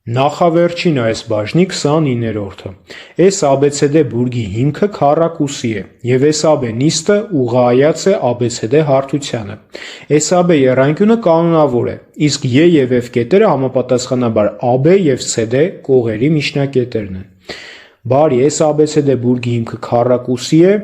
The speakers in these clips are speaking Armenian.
Նախավերջին այս բաժնի 29-րդը։ S ABCD բուրգի հիմքը քառակուսի է, և SAB նիստը ուղղահայաց է ABCD հարթությանը։ SAB եռանկյունը կանոնավոր է, իսկ E և F կետերը համապատասխանաբար AB և CD կողերի միջնակետերն են։ Բարի S ABCD բուրգի հիմքը քառակուսի է,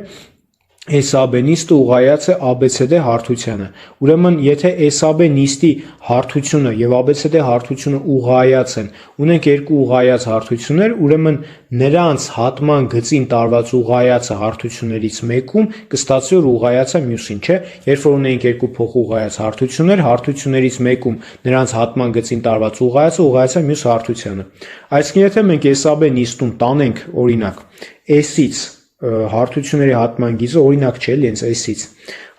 SAB նիստը ուղղահայաց է ABCD հարթությանը։ Ուրեմն, եթե SAB նիստի հարթությունը և ABCD հարթությունը ուղղահայաց են, ունենք երկու ուղղահայաց հարթություններ, ուրեմն նրանց հատման գծին տարված ուղղահայացը հարթություններից մեկում կստացվի, որ ուղղահայացը մյուսին, չէ՞։ Երբ որ ունենք երկու փոխուղղահայաց հարթություններ, հարթություններից մեկում նրանց հատման գծին տարված ուղղահայացը մյուս հարթությանը։ Այսինքն, եթե մենք SAB նիստում տանենք, օրինակ, S-ից հարթությունների հատման գիծը, օրինակ չէ, հենց S-ից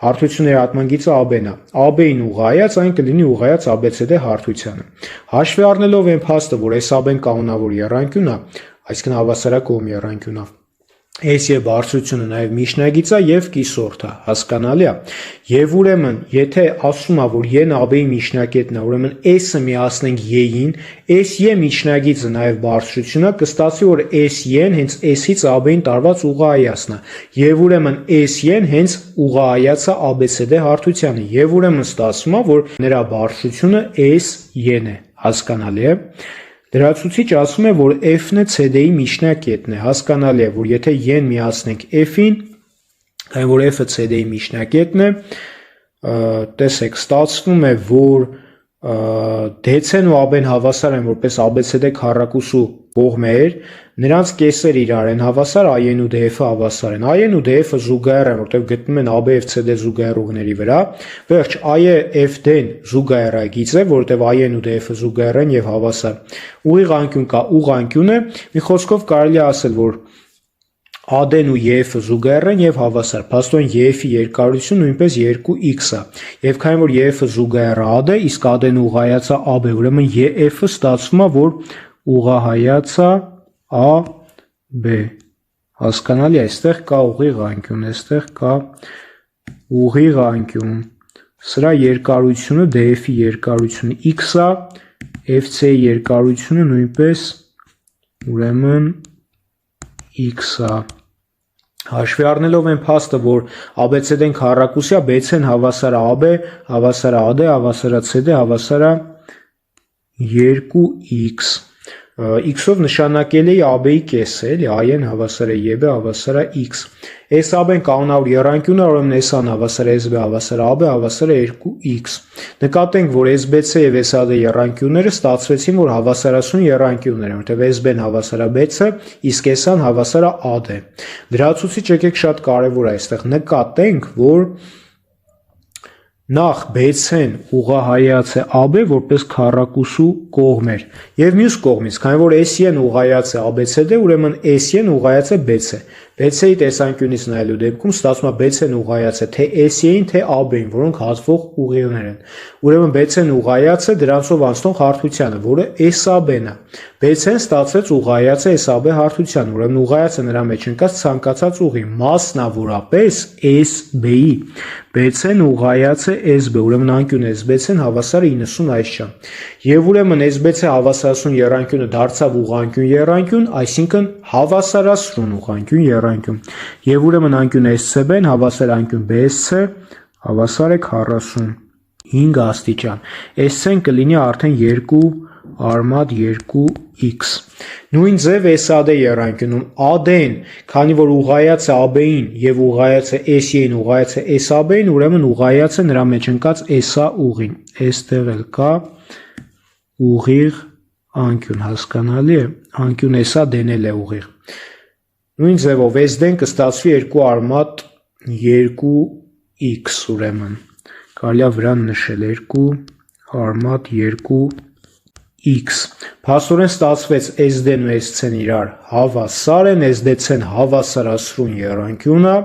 հարթությունների հատման գիծը AB-ն է, AB-ին ուղղահայաց, այն կլինի ուղղահայաց ABCD հարթությանը։ Հաշվի առնելով այն փաստը, որ SAB-ն կանոնավոր եռանկյուն է, այսինքն հավասարակողմ եռանկյուն է, S եւ բարձրությունը նաև միջնագիծ է եւ կիսորդ է, հասկանալի է։ Եվ ուրեմն, եթե ասում է, որ Y-ն AB-ի միջնակետն է, ուրեմն S-ը միացնենք Y-ին, SY միջնագիծը նաև բարձրությունն է, կստացվի, որ SY-ն հենց S-ից AB-ին տարված ուղղահայացն է, եւ ուրեմն SY-ն հենց ուղղահայացը ABCD հարթությանը, եւ ուրեմն ստացվում է, որ նրա բարձրությունը SY-ն է, հասկանալի է։ Լրացուցիչ ասում է, որ F-ն է CD-ի միջնակետն է, հասկանալի է, որ եթե Y-ն միացնենք F-ին, այն որ F-ը CD-ի միջնակետն է, տեսեք, ստացվում է, որ DC-ն ու AB-ն հավասար են որպես ABCD քառակուսու կողմեր, նրանց կեսերը իրար են հավասար, AE-ն ու DF-ը հավասար են։ AE-ն ու DF-ը զուգահեռ են, որտեղ գտնվում են AB եւ CD զուգահեռուղների վրա։ Վերջ, AE-FD-ն զուգահեռագիծ է, որտեղ AE-ն ու DF-ը զուգահեռ են եւ հավասար։ Ուղիղ անկյուն կա, ուղղանկյուն է։ Մի խոսքով կարելի է ասել, որ AD-ն ու EF-ը զուգահեռ են եւ հավասար։ Փաստորեն EF-ի երկարությունը նույնպես 2x է։ Եվ քանի որ EF-ը զուգահեռ է AD, իսկ AD-ն ուղղահայաց է AB, ուրեմն EF-ը ստացվում է, որ ուղղահայաց է AB։ Հասկանալի է, այստեղ կա ուղիղ անկյուն, այստեղ կա ուղիղ անկյուն։ Սրա երկարությունը DF-ի երկարությունը x է, FC-ի երկարությունը նույնպես ուրեմն x է։ Հաշվի առնելով այն փաստը, որ ABCD-ն քառակուսի է, BC-ն հավասար է AB, հավասար է AD, հավասար է CD, հավասար է 2x։ X-ով նշանակել է AB-ի կեսը, էլի, AE-ն հավասար է EB, հավասար է x։ SAB-ն կանոնավոր եռանկյուն է, ուրեմն S-ն հավասար է SB, հավասար է AB, հավասար է 2x։ Նկատենք, որ SBC եւ SAD եռանկյունները ստացվեցին, որ հավասարացուն եռանկյուններ են, որտեղ SB-ն հավասար է BC, իսկ S-ն հավասար է AD։ Լրացուցիչ եկեք շատ կարևոր է այստեղ նկատենք, որ նախ BC-ն ուղղահայաց է AB որպես քառակուսու կողմեր, եւ մյուս կողմից, քանի որ SY-ն ուղղահայաց է ABCD, ուրեմն SY-ն ուղղահայաց է BC։ BC-ի տեսանկյունից նայելու դեպքում ստացվում է BC-ն ուղղահայաց է թե SY-ին, թե AB-ին, որոնք հատվող ուղիղներ են։ Ուրեմն BC-ն ուղղահայաց է դրանցով անցնող հարթությանը, որը SAB-ն է։ BC-ն ստացվեց ուղղահայաց է SAB հարթությանը, ուրեմն ուղղահայացը նրա մեջ ընկած ցանկացած ուղի, մասնավորապես SB-ի։ BC-ն ուղղահայաց է SB, ուրեմն անկյուն SBC-ն հավասար է 90 այսչափ։ Եվ ուրեմն SBC հավասարացուն եռանկյունը դարձավ ուղղանկյուն եռանկյուն, այսինքն հավասարացրուն ուղղանկյուն եռանկյուն։ Եվ ուրեմն անկյուն SCB-ն հավասար անկյուն BSC հավասար է 45 աստիճան։ SC-ն կլինի արդեն 2 արմատ 2x։ Նույն ձև SAD եռանկյունում AD-ն, քանի որ ուղղահայաց է AB-ին եւ ուղղահայաց է SY-ին, ուղղահայաց է SAB-ին, ուրեմն ուղղահայաց է նրա մեջ ընկած SA ուղին։ Այստեղ էլ կա ուղիղ անկյուն, հասկանալի է, անկյուն SA դենել է ուղիղ։ Նույն ձևով SD-ն կստացվի 2 արմատ 2x, ուրեմն կարելի է վրան նշել 2 արմատ 2x։ Փաստորեն ստացվեց SD-ն ու SC-ն իրար հավասար են, SDC-ն հավասարացրուն եռանկյուն է,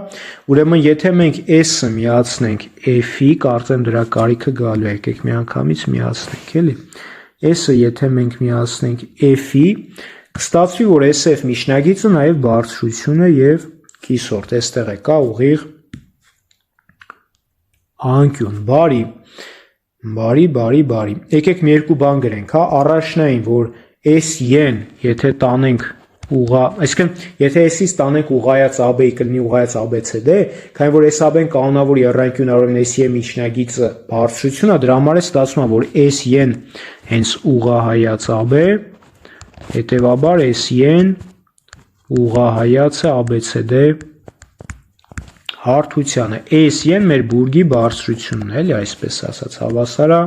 ուրեմն եթե մենք S-ը միացնենք F-ի, կարծեմ դրա կարիքը գալու է, եկեք միանգամից միացնենք, էլի։ S-ը եթե մենք միացնենք F-ի, կստացվի, որ SF միջնագիծը նաև բարձրություն է եւ կիսորդ, այստեղ է կա ուղիղ անկյուն, բարի։ Եկեք մի երկու բան գրենք, հա, առաջնային, որ S-ն, եթե տանենք այսինքն, եթե S-ից տանենք ուղղայած AB-ի կլինի ուղղայած ABCD, քանի որ S-AB-ն կանոնավոր եռանկյուն առօրեն S-ի միջնագիծը բարձրությունն է, դրա համար է ստացվում, որ S-ն հենց ուղղահայաց AB, հետևաբար S-ն ուղղահայաց է ABCD հարթությանը։ S-ն մեր բուրգի բարձրությունն է, էլի այսպես ասած, հավասար է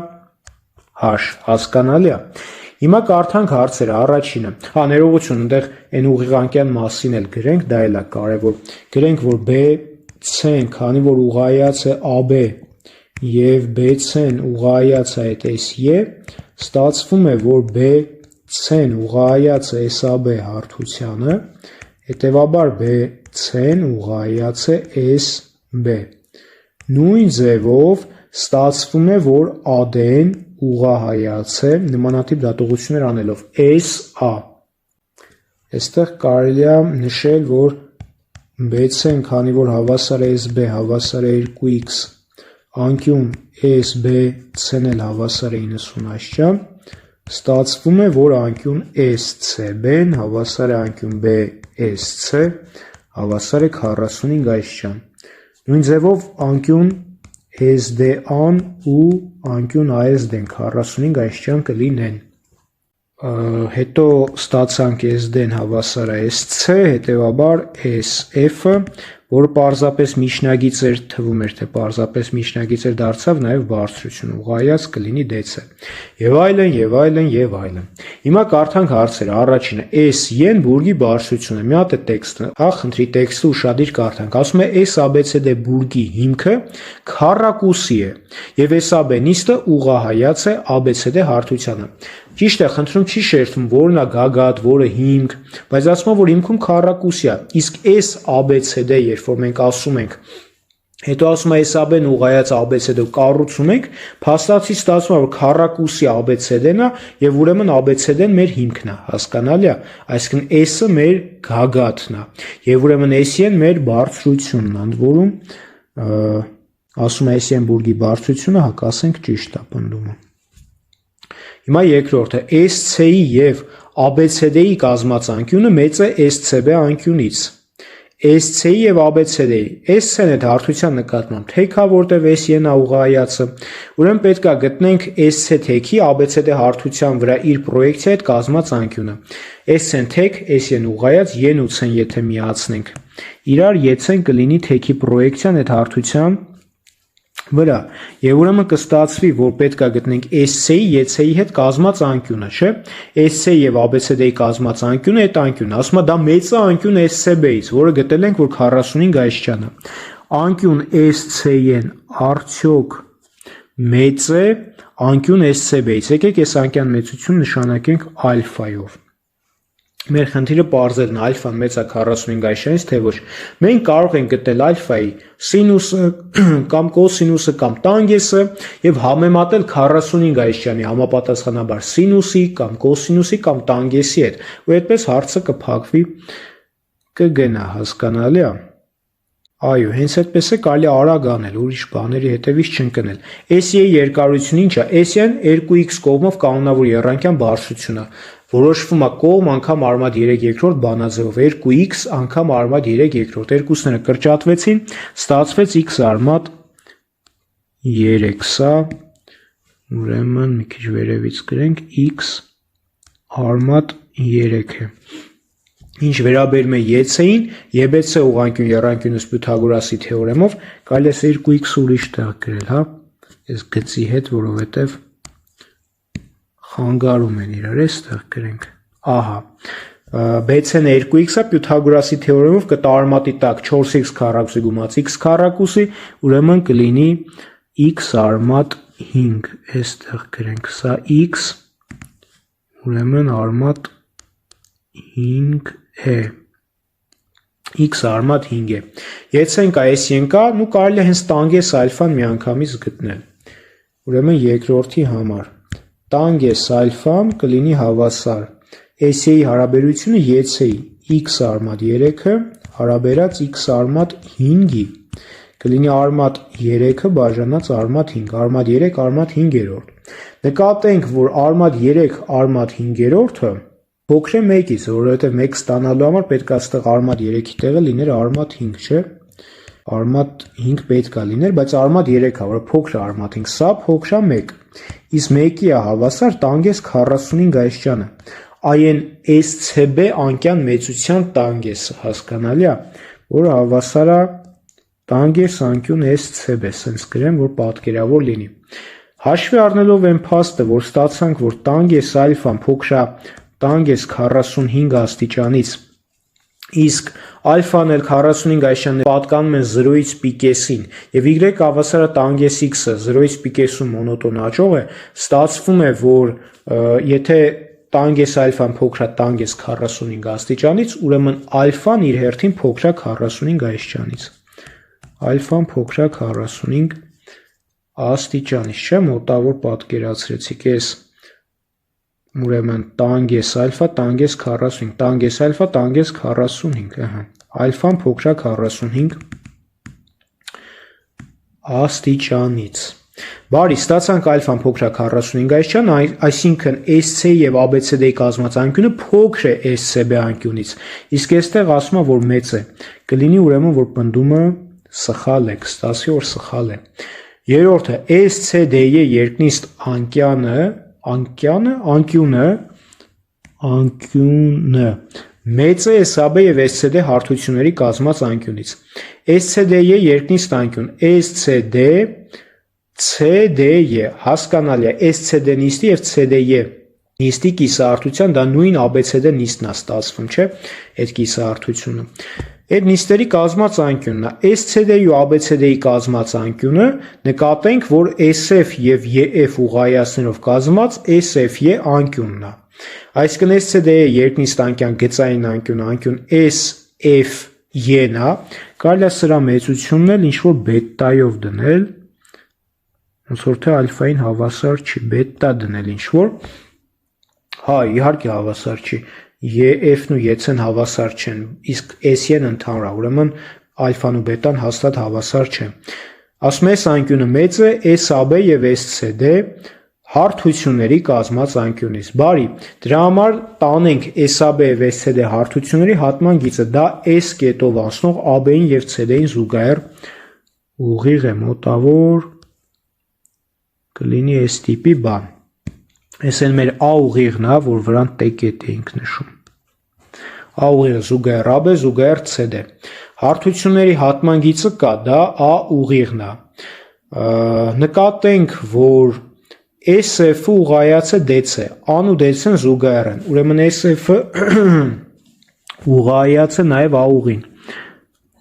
H, հասկանալի է։ Հիմա կարդանք հարցերը, առաջինը, ներողություն, այնտեղ այն ուղիղանկյան մասին էլ գրենք, դա էլ է կարևոր, գրենք, որ BC-ն, քանի որ ուղղայաց է AB և BC-ն ուղղայաց է այդ SE, ստացվում է, որ BC-ն ուղղայաց է SAB հարթությանը, հետևաբար BC-ն ուղղայաց է SB։ Նույն ձևով ստացվում է, որ AD-ն ուղղահայաց է նմանատիպ դատողություններ անելով SA։ Այստեղ կարելի է նշել, որ BC-ն, քանի որ հավասար է SB, հավասար է 2x, անկյուն SBC-ն էլ հավասար է 90 աստիճան, ստացվում է, որ անկյուն SCB-ն հավասար է անկյուն BSC, հավասար է 45 աստիճան։ Նույն ձևով անկյուն SD-ն ու անկյուն ASD-ն 45 աստիճան կլինեն։ Հետո ստացանք SD-ն հավասար է SC, հետևաբար SF-ը, որը պարզապես միջնագիծ էր, թվում էր, թե պարզապես միջնագիծ էր, դարձավ նաև բարձրություն, ուղղայաց կլինի DC։ Եվ այլն, եւ այլն, եւ այլն։ Հիմա կարդանք հարցերը, առաջինը, S-ն բուրգի բարձրությունը, մի հատ է տեքստը, խնդրի տեքստը ուշադիր կարդանք, ասում է S-ABCD բուրգի հիմքը քառակուսի է, եւ SAB նիստը ուղղահայաց է ABCD հարթությանը։ Ճիշտ է, խնդրում չի շեշտվում, որն է գագաթ, որը հիմք, բայց ասում է, որ հիմքում քառակուսի է, իսկ S-ABCD, երբ որ մենք ասում ենք, հետո ասում է SAB-ն ուղղայաց ABCD կառուցում ենք, փաստացի ստացվում է, որ քառակուսի ABCD-ն է, եւ ուրեմն ABCD-ն մեր հիմքն է, հասկանալի է, այսինքն S-ը մեր գագաթն է, եւ ուրեմն S-ն մեր բարձրությունն է, ընդ որում ասում է S-ն բուրգի բարձրությունը, հակասենք ճիշտ է պնդումը։ Հիմա երկրորդը, SC-ի և ABCD-ի կազմած անկյունը մեծ է SCB անկյունից։ SC-ի և ABCD-ի, SC-ն այդ հարթության նկատմամբ թեք է, որտև S-ն է ուղղահայացը, ուրեմն պետք է գտնենք SC թեքի ABCD հարթության վրա իր պրոյեկցիա հետ կազմած անկյունը։ S-ն թեք, S-ն ուղղայաց, Ն ու C-ն եթե միացնենք իրար, Ց-ն կլինի թեքի պրոյեկցիան այդ հարթության վրա, եւ ուրեմն կստացվի, որ պետք է գտնենք SC-ի EC-ի հետ կազմած անկյունը, չէ՞։ SC եւ ABCD-ի կազմած անկյունը այդ անկյունն է, ասում է դա մեծ է անկյուն SCB-ից, որը գտել ենք, որ 45 աստիճան է։ Անկյուն SC-ն արդյոք մեծ է անկյուն SCB-ից։ Եկեք այս անկյան մեծություն նշանակենք ալֆայով։ Մեր խնդիրը պարզելն է, ալֆան մեծ է 45 աստիճանից, թե ոչ։ Մենք կարող ենք գտնել ալֆայի սինուսը կամ կոսինուսը կամ տանգեսը եւ համեմատել 45 աստիճանի համապատասխանաբար սինուսի կամ կոսինուսի կամ տանգեսի հետ, ու այդպես հարցը կփակվի, կգնա, հասկանալի է։ Այո, հենց այդպես է կարելի արագ անել, ուրիշ բաների հետևից չընկնել։ S-ի երկարությունը ինչ է։ S-ն 2x կողմով կանոնավոր եռանկյան բարձրությունը որոշվում է կողմ անգամ արմատ 3 երկրորդ բանաձևով 2x անգամ արմատ 3 երկրորդ երկուսները կրճատվեցին, ստացվեց x արմատ 3, սա ուրեմն մի քիչ վերևից գրենք x արմատ 3 է։ Ինչ վերաբերում է EC-ին, EBC ուղղանկյուն եռանկյունից Պյութագորասի թեորեմով կարելի է 2x ուրիշ տեղ գրել, հա, այս գծի հետ, որովհետև խանգարում են իրար, այստեղ գրենք, ահա, BC-ն 2x-ը Պյութագորասի թեորեմով կտա արմատի տակ 4x քառակուսի գումաց x քառակուսի, ուրեմն կլինի x արմատ 5, այստեղ գրենք, սա x, ուրեմն արմատ 5 է, x արմատ 5 է, եցեն կա, S-ն կա, նու կարելի է հենց տանգես ալֆան մի անգամից գտնել, ուրեմն երկրորդի համար, տանգես ալֆան կլինի հավասար, S-ի հարաբերությունը EC-ի, x արմատ 3-ը հարաբերած x արմատ 5-ի, կլինի արմատ 3-ը բաժանած արմատ 5, արմատ 3, արմատ 5-րդ։ Նկատենք, որ արմատ 3, արմատ 5-րդը փոքր է 1-ից, որովհետև 1 ստանալու համար պետք է այստեղ արմատ 3-ի տեղը լիներ արմատ 5, չէ՞։ Արմատ 5 պետք է լիներ, բայց արմատ 3-ը, որը փոքր է արմատ 5, սա փոքր է 1։ Իսկ 1-ի է հավասար տանգես 45 այսչանը։ Այն SCB անկյան մեծության տանգեսը, հասկանալի է, որը հավասար է տանգես անկյուն SCB, սենց գրեմ, որ պատկերավոր լինի։ Հաշվի առնելով այն փաստը, որ ստացանք, որ տանգես ալֆան փոքր է տանգես 45 աստիճանից, իսկ ալֆան էլ 45 այսչանը պատկանում են 0-ից պիկեսին, և y հավասար է տանգես x-ը 0-ից պիկեսում մոնոտոն աճող է, ստացվում է, որ եթե տանգես ալֆան փոքր է տանգես 45 աստիճանից, ուրեմն ալֆան իր հերթին փոքր է 45 այսչանից։ Ալֆան փոքր է 45 աստիճանից, չէ՞, մոտավոր պատկերացրեցիք, ես ուրեմն տանգես ալֆա տանգես 45, տանգես ալֆա տանգես 45, ալֆան փոքր է 45 աստիճանից։ Բարի, ստացանք ալֆան փոքր է 45 այսչան, այսինքն SC և ABCD-ի կազմած անկյունը փոքր է SCB անկյունից, իսկ այստեղ ասում է, որ մեծ է, կլինի ուրեմն, որ պնդումը սխալ է, կստացվի, որ սխալ է։ Երրորդը, SCD-ի երկնիստ անկյունը մեծ է SAB և SCD հարթությունների կազմած անկյունից։ SCD-ի երկնիստ անկյուն SCD CD-ը, հասկանալի է, SCD նիստի և CD-ը նիստի կիսահարթության, դա նույն ABCD նիստն է ստացվում, չէ, այդ կիսահարթությունը։ Այդ նիստերի կազմած անկյունն է, SCD-ի ու ABCD-ի կազմած անկյունը, նկատենք, որ SF և EF ուղղայացներով կազմված SFE անկյունն է։ Այսինքն SCD-ի երկնիստ անկյան գծային անկյունը, անկյուն SFE-ն է, կարելի է սրա մեծությունն էլ ինչ-որ բետայով դնել, ոնց որ թե ալֆային հավասար չի, բետա դնել ինչ-որ, հա, իհարկե հավասար չի, EF-ն ու EC-ն հավասար չեն, իսկ SE-ն ընդհանուր է, ուրեմն ալֆան ու բետան հաստատ հավասար չեն։ Ասում է, այս անկյունը մեծ է SAB և SCD հարթությունների կազմած անկյունից։ Բարի, դրա համար տանենք SAB և SCD հարթությունների հատման գիծը, դա S կետով անցնող AB-ին և CD-ին զուգահեռ ուղիղ է, մոտավոր կլինի S տիպի բան։ Այս էլ մեր A ուղիղն է, որ վրան T կետ էինք նշում։ A ուղիղը զուգահեռ AB, զուգահեռ CD։ Հարթությունների հատման գիծը կա, դա A ուղիղն է։ Նկատենք, որ SF-ը ուղղայացը DC, A-ն ու DC-ն զուգահեռ են, ուրեմն SF-ը ուղղայացը նաև A ուղին։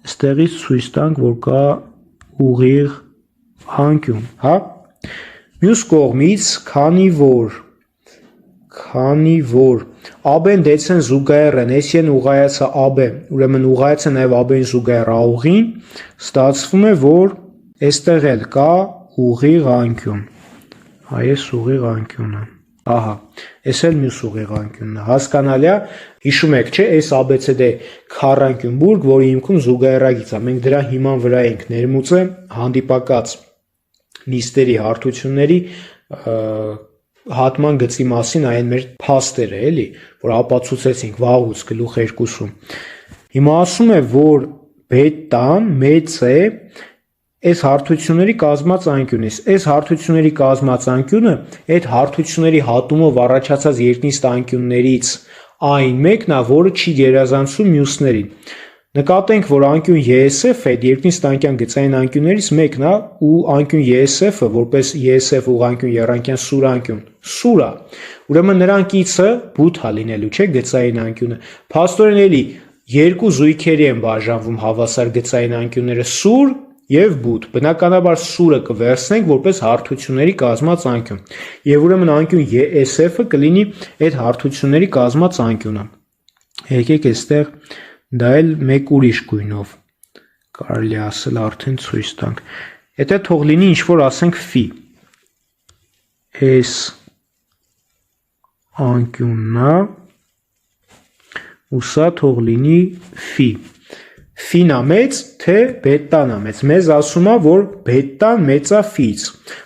Այստեղից ցույց տանք, որ կա ուղիղ անկյուն, հա։ Մյուս կողմից, քանի որ AB-ն DC-ն զուգահեռ են, SE-ն ուղղայացը AB, ուրեմն ուղղայացը նաև AB-ին զուգահեռ A ուղին, ստացվում է, որ այստեղ էլ կա ուղիղ անկյուն։ Այս ուղիղ անկյունը, ահա, այս էլ մյուս ուղիղ անկյունն է, հասկանալի է, հիշում եք, չէ, այս ABCD քառանկյուն բուրգ, որի հիմքում զուգահեռագիծ է, մենք դրա հիման վրա ենք ներմուծը հանդիպակաց նիստերի հարթությունների հատման գծի մասին այն մեր փաստերը, էլի, որ ապացուցեցինք վաղուց գլուխ 2-ում։ Հիմա ասում է, որ բետան մեծ է այս հարթությունների կազմած անկյունից, այս հարթությունների կազմած անկյունը այդ հարթությունների հատումով առաջացած երկնիստ անկյուններից այն մեկն է, որը չի գերազանցում մյուսներին։ Նկատենք, որ անկյուն ESF-ը այդ երկնիստ անկյան գծային անկյուններից մեկն է ու անկյուն ESF-ը որպես ESF ուղղանկյուն եռանկյան սուր անկյուն սուր է։ Ուրեմն նրան կիցը բութ է լինելու, չէ, գծային անկյունը։ Փաստորեն էլի երկու զույգերի են բաժանվում հավասար գծային անկյունները՝ սուր և բութ։ Բնականաբար սուրը կվերցնենք որպես հարթությունների կազմած անկյուն։ Եվ ուրեմն անկյուն ESF-ը կլինի այդ հարթությունների կազմած անկյունը։ Եկեք այստեղ դա էլ մեկ ուրիշ գույնով կարելի ասել արդեն ցույց տանք։ Եթե թող լինի ինչ-որ ասենք φ։ S անկյունն է ու սա թող լինի φ։ ֆին է մեծ, թե բետան է մեծ։ Մեզ ասում է, որ բետան մեծ է ֆից։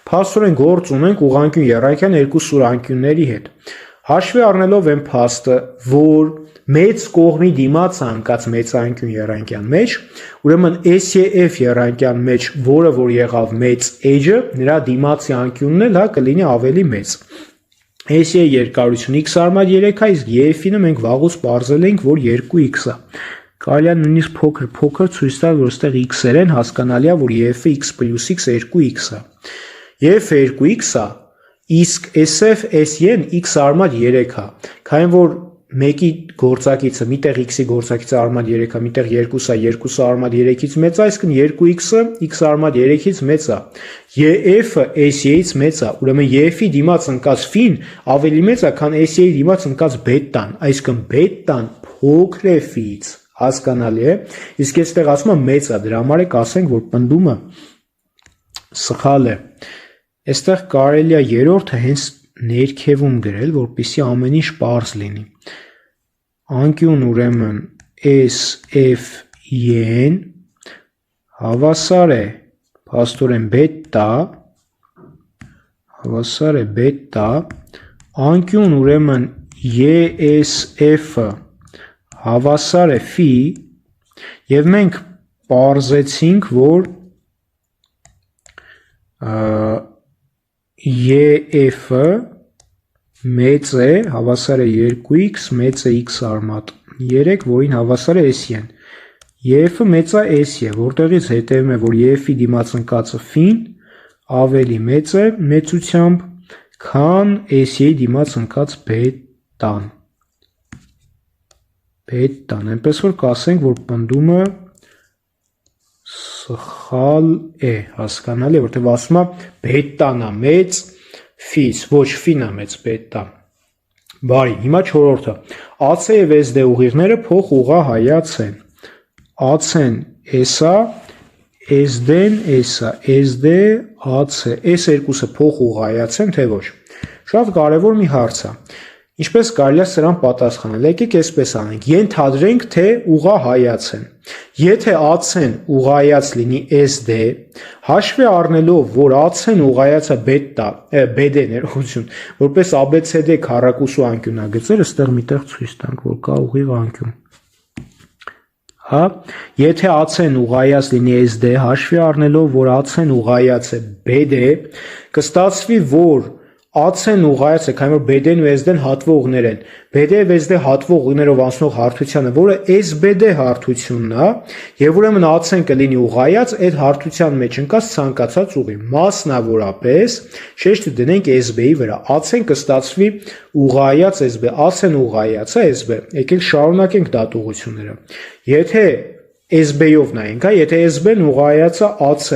Փաստորեն գործ ունենք ուղղանկյուն եռանկյան երկու սուրանկյունների հետ։ Հաշվի առնելով այն փաստը, որ մեծ կողմի դիմաց անկած մեծանկյուն եռանկյան մեջ, ուրեմն SEF եռանկյան մեջ, որը որ եղավ մեծ edge-ը, նրա դիմացի անկյունն էլ կլինի ավելի մեծ։ SE երկարությունը x արմատ 3-ա, իսկ EF-ինը մենք վաղուց պարզել ենք, որ 2x է։ Կարելի է նույնիսկ փոքր ցույց տալ, որ այստեղ x-եր են, հասկանալի է, որ EF-ը x + x 2x է։ EF-ը 2x է, իսկ SF SE-ն x արմատ 3 է։ Քանի որ մեկի գործակիցը, միտեղ x-ի գործակիցը արմատ 3 է, միտեղ 2-ը, 2-ը արմատ 3-ից մեծ է, այսինքն 2x-ը x արմատ 3-ից մեծ է։ EF-ը SE-ից մեծ է, ուրեմն EF-ի դիմաց ընկած ֆին ավելի մեծ է, քան SE-ի դիմաց ընկած բետան, այսինքն բետան փոքր է ֆից, հասկանալի է։ Իսկ այստեղ ասում է մեծ է, դրա համար է կասենք, որ պնդումը սխալ է։ Այստեղ կարելի է երրորդը հենց ներքևում գրել, որպեսզի ամեն ինչ պարզ լինի։ Անկյուն ուրեմն SFN հավասար է փաստորեն բետա, անկյուն ուրեմն ESF-ը հավասար է ֆի, եւ մենք պարզեցինք, որ EF-ը մեծ է, հավասար է 2x, մեծ է x արմատ 3, որին հավասար է SE-ն։ EF-ը մեծ է SE, որտեղից հետևում է, որ EF-ի դիմաց ընկածը ֆին ավելի մեծ է մեծությամբ, քան SE-ի դիմաց ընկած բետան։ Այնպես որ կասենք, որ պնդումը սխալ է, հասկանալի է, որտեղ ասում է բետան է մեծ ֆից, ոչ ֆին է մեծ բետա։ Բարի, հիմա չորրորդը։ AC եւ SD ուղիղները փոխուղղահայաց են։ AC-ն S-ա, SD-ն S-ա, SD AC, S երկուսը փոխուղղահայաց են, թե ոչ։ Շատ կարևոր մի հարց է։ Ինչպես կարելի է սրան պատասխանել։ Եկեք այսպես անենք։ Ենթադրենք, թե ուղղահայաց են։ Եթե AC-ն ուղղահայաց լինի SD, հաշվի առնելով, որ AC-ն ուղղահայացը BD ներողություն, որպես ABCD քառակուսու անկյունագծեր, այստեղ միտեղ ցույց տանք, որ կա ուղիղ անկյուն։ Հա, եթե AC-ն ուղղահայաց լինի SD, հաշվի առնելով, որ AC-ն ուղղահայաց է BD, կստացվի, որ AC-ն ուղղահայաց է, քանի որ BD-ն ու SD-ն հատվողներ են։ BD եւ SD հատվող ուղիներով անցնող հարթությանը, որը SBD հարթությունն է, եւ ուրեմն AC-ն կլինի ուղղահայաց այդ հարթության մեջ ընկած ցանկացած ուղի։ Մասնավորապես, շեշտը դնենք SB-ի վրա։ AC-ն կստացվի ուղղահայաց SB, AC-ն ուղղահայաց է SB։ Եկեք շարունակենք դատողությունները։ Եթե SB-ով նայենք, եթե SB-ն ուղղահայաց է AC,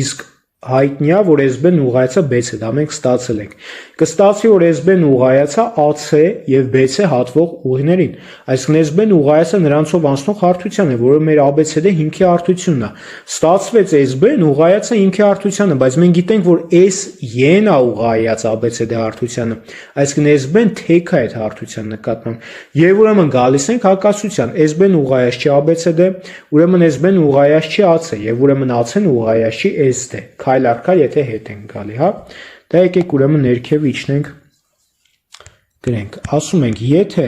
իսկ հայտնի է, որ SB-ն ուղղահայաց է BC, դա մենք ստացել ենք։ Կստացվի, որ SB-ն ուղղահայաց է AC եւ BC հատվող ուղիներին։ Այսինքն SB-ն ուղղահայաց է նրանցով անցնող հարթությանը, որը մեր ABCD հիմքի հարթությունն է։ Ստացվեց SB-ն ուղղահայաց է հիմքի հարթությանը, բայց մենք գիտենք, որ SY-ն է ուղղահայաց ABCD հարթությանը։ Այսինքն SB-ն թեք է այդ հարթության նկատմամբ։ Եվ ուրեմն գալիս ենք հակասության։ SB-ն ուղղահայաց չի ABCD, ուրեմն SB-ն ուղղահայաց չի AC, եւ ուրեմն AC-ն ուղղահայաց չի SD։ Քայլ առ քայլ, եթե հետ ենք գալի, հա։ Դա եկեք ուրեմն ներքև իջնենք գրենք։ Ասում ենք, եթե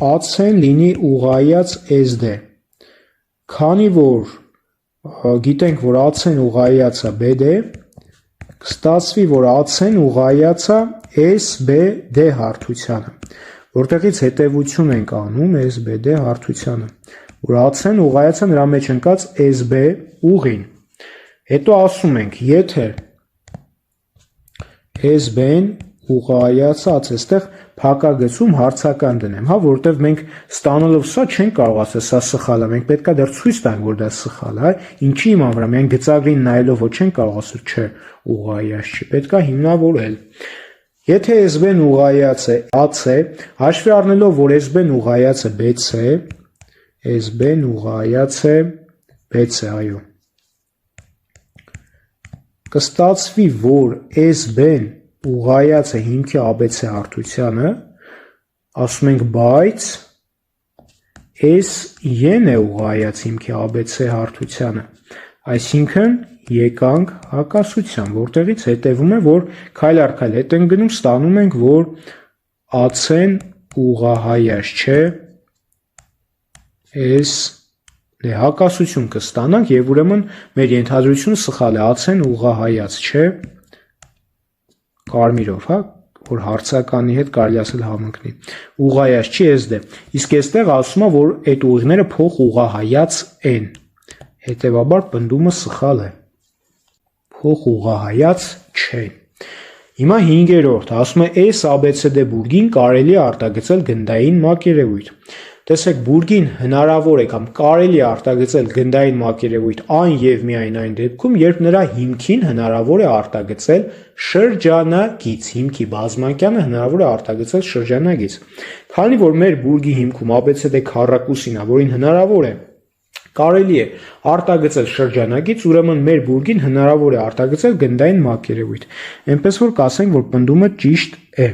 AC-ն լինի ուղղահայաց SD, քանի որ գիտենք, որ AC-ն ուղղահայաց է BD, կստացվի, որ AC-ն ուղղահայաց է SBD հարթությանը, որտեղից հետևություն ենք անում SBD հարթությանը, որ AC-ն ուղղահայաց է նրա մեջ ընկած SB ուղին։ Հետո ասում ենք, եթե SB-ն ուղղահայաց է, այստեղ փակագծում հարցական դնեմ, հա, որովհետև մենք ստանալով սա չենք կարող ասել, սա սխալ է, մենք պետք է դեռ ցույց տանք, որ դա սխալ է, ինչի իման վրա, մենք գծագրին նայելով ոչ չենք կարող ասել, չէ, ուղղահայաց չի, պետք է հիմնավորել։ Եթե SB-ն ուղղահայաց է AC, հաշվի առնելով, որ SB-ն ուղղահայաց է BC, SB-ն ուղղահայաց է BC, այո։ Կստացվի, որ SB-ն ուղղահայաց է հիմքի ABC հարթությանը, ասում ենք, բայց S-ն է ուղղայաց հիմքի ABC հարթությանը, այսինքն եկանք հակասության, որտեղից հետևում է, որ քայլ առ քայլ հետ ենք գնում, ստանում ենք, որ AC-ն ուղղահայաց չէ, S հակասություն կստանանք եւ ուրեմն մեր ենթադրությունը սխալ է, AC-ն ուղղահայաց չէ, կարմիրով, հա, որ հարցականի հետ կարելի ասել համընկնի, ուղղահայաց չի SD, իսկ այստեղ ասում է, որ այդ ուղիղները փոխ ուղղահայաց են, հետևաբար պնդումը սխալ է, փոխ ուղղահայաց չեն։ Հիմա 5-րդ, ասում է S ABCD բուրգին կարելի է արտագծել գնդային մակերևույթ։ Տեսեք, բուրգին հնարավոր է կամ կարելի է արտագծել գնդային մակերևույթ այն եւ միայն այն դեպքում, երբ նրա հիմքին հնարավոր է արտագծել շրջանագիծ, հիմքի բազմանկյանը հնարավոր է արտագծել շրջանագիծ։ Քանի որ մեր բուրգի հիմքում ABCD քառակուսին է, որին հնարավոր է կարելի է արտագծել շրջանագիծ, ուրեմն մեր բուրգին հնարավոր է արտագծել գնդային մակերևույթ։ Այնպես որ կասենք, որ պնդումը ճիշտ է։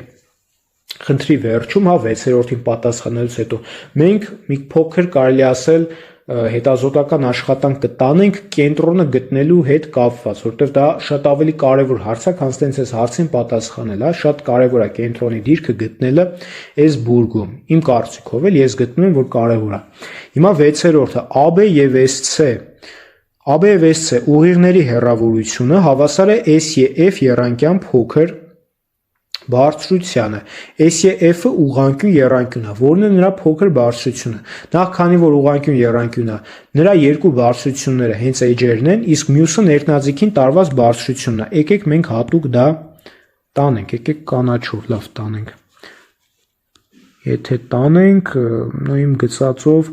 Խնդրի վերջում, հա, 6-րդին պատասխանելուց հետո մենք մի փոքր կարելի ասել հետազոտական աշխատանք կտանենք կենտրոնը գտնելու հետ կապված, որտեղ դա շատ ավելի կարևոր հարց է, քան տենց հարցին պատասխանել, հա, շատ կարևոր է կենտրոնի դիրքը գտնելը այս բուրգում։ Իմ կարծիքով էլ ես գտնում եմ, որ կարևոր է։ Հիմա 6-րդը AB եւ SC AB եւ SC ուղիղների հեռավորությունը հավասար է SEF եռանկյան փոքր բարձրությանը, SEF-ը ուղղանկյուն եռանկյուն է, որն է նրա փոքր բարձրությունը։ Նախ քանի որ ուղղանկյուն եռանկյուն է, նրա երկու բարձրությունները հենց էջերն են, իսկ մյուսը ներքնաձիգին տարված բարձրությունն է։ Եկեք մենք հատուկ դա տանենք, եկեք կանաչով լավ տանենք։ Եթե տանենք, նույն գծածով,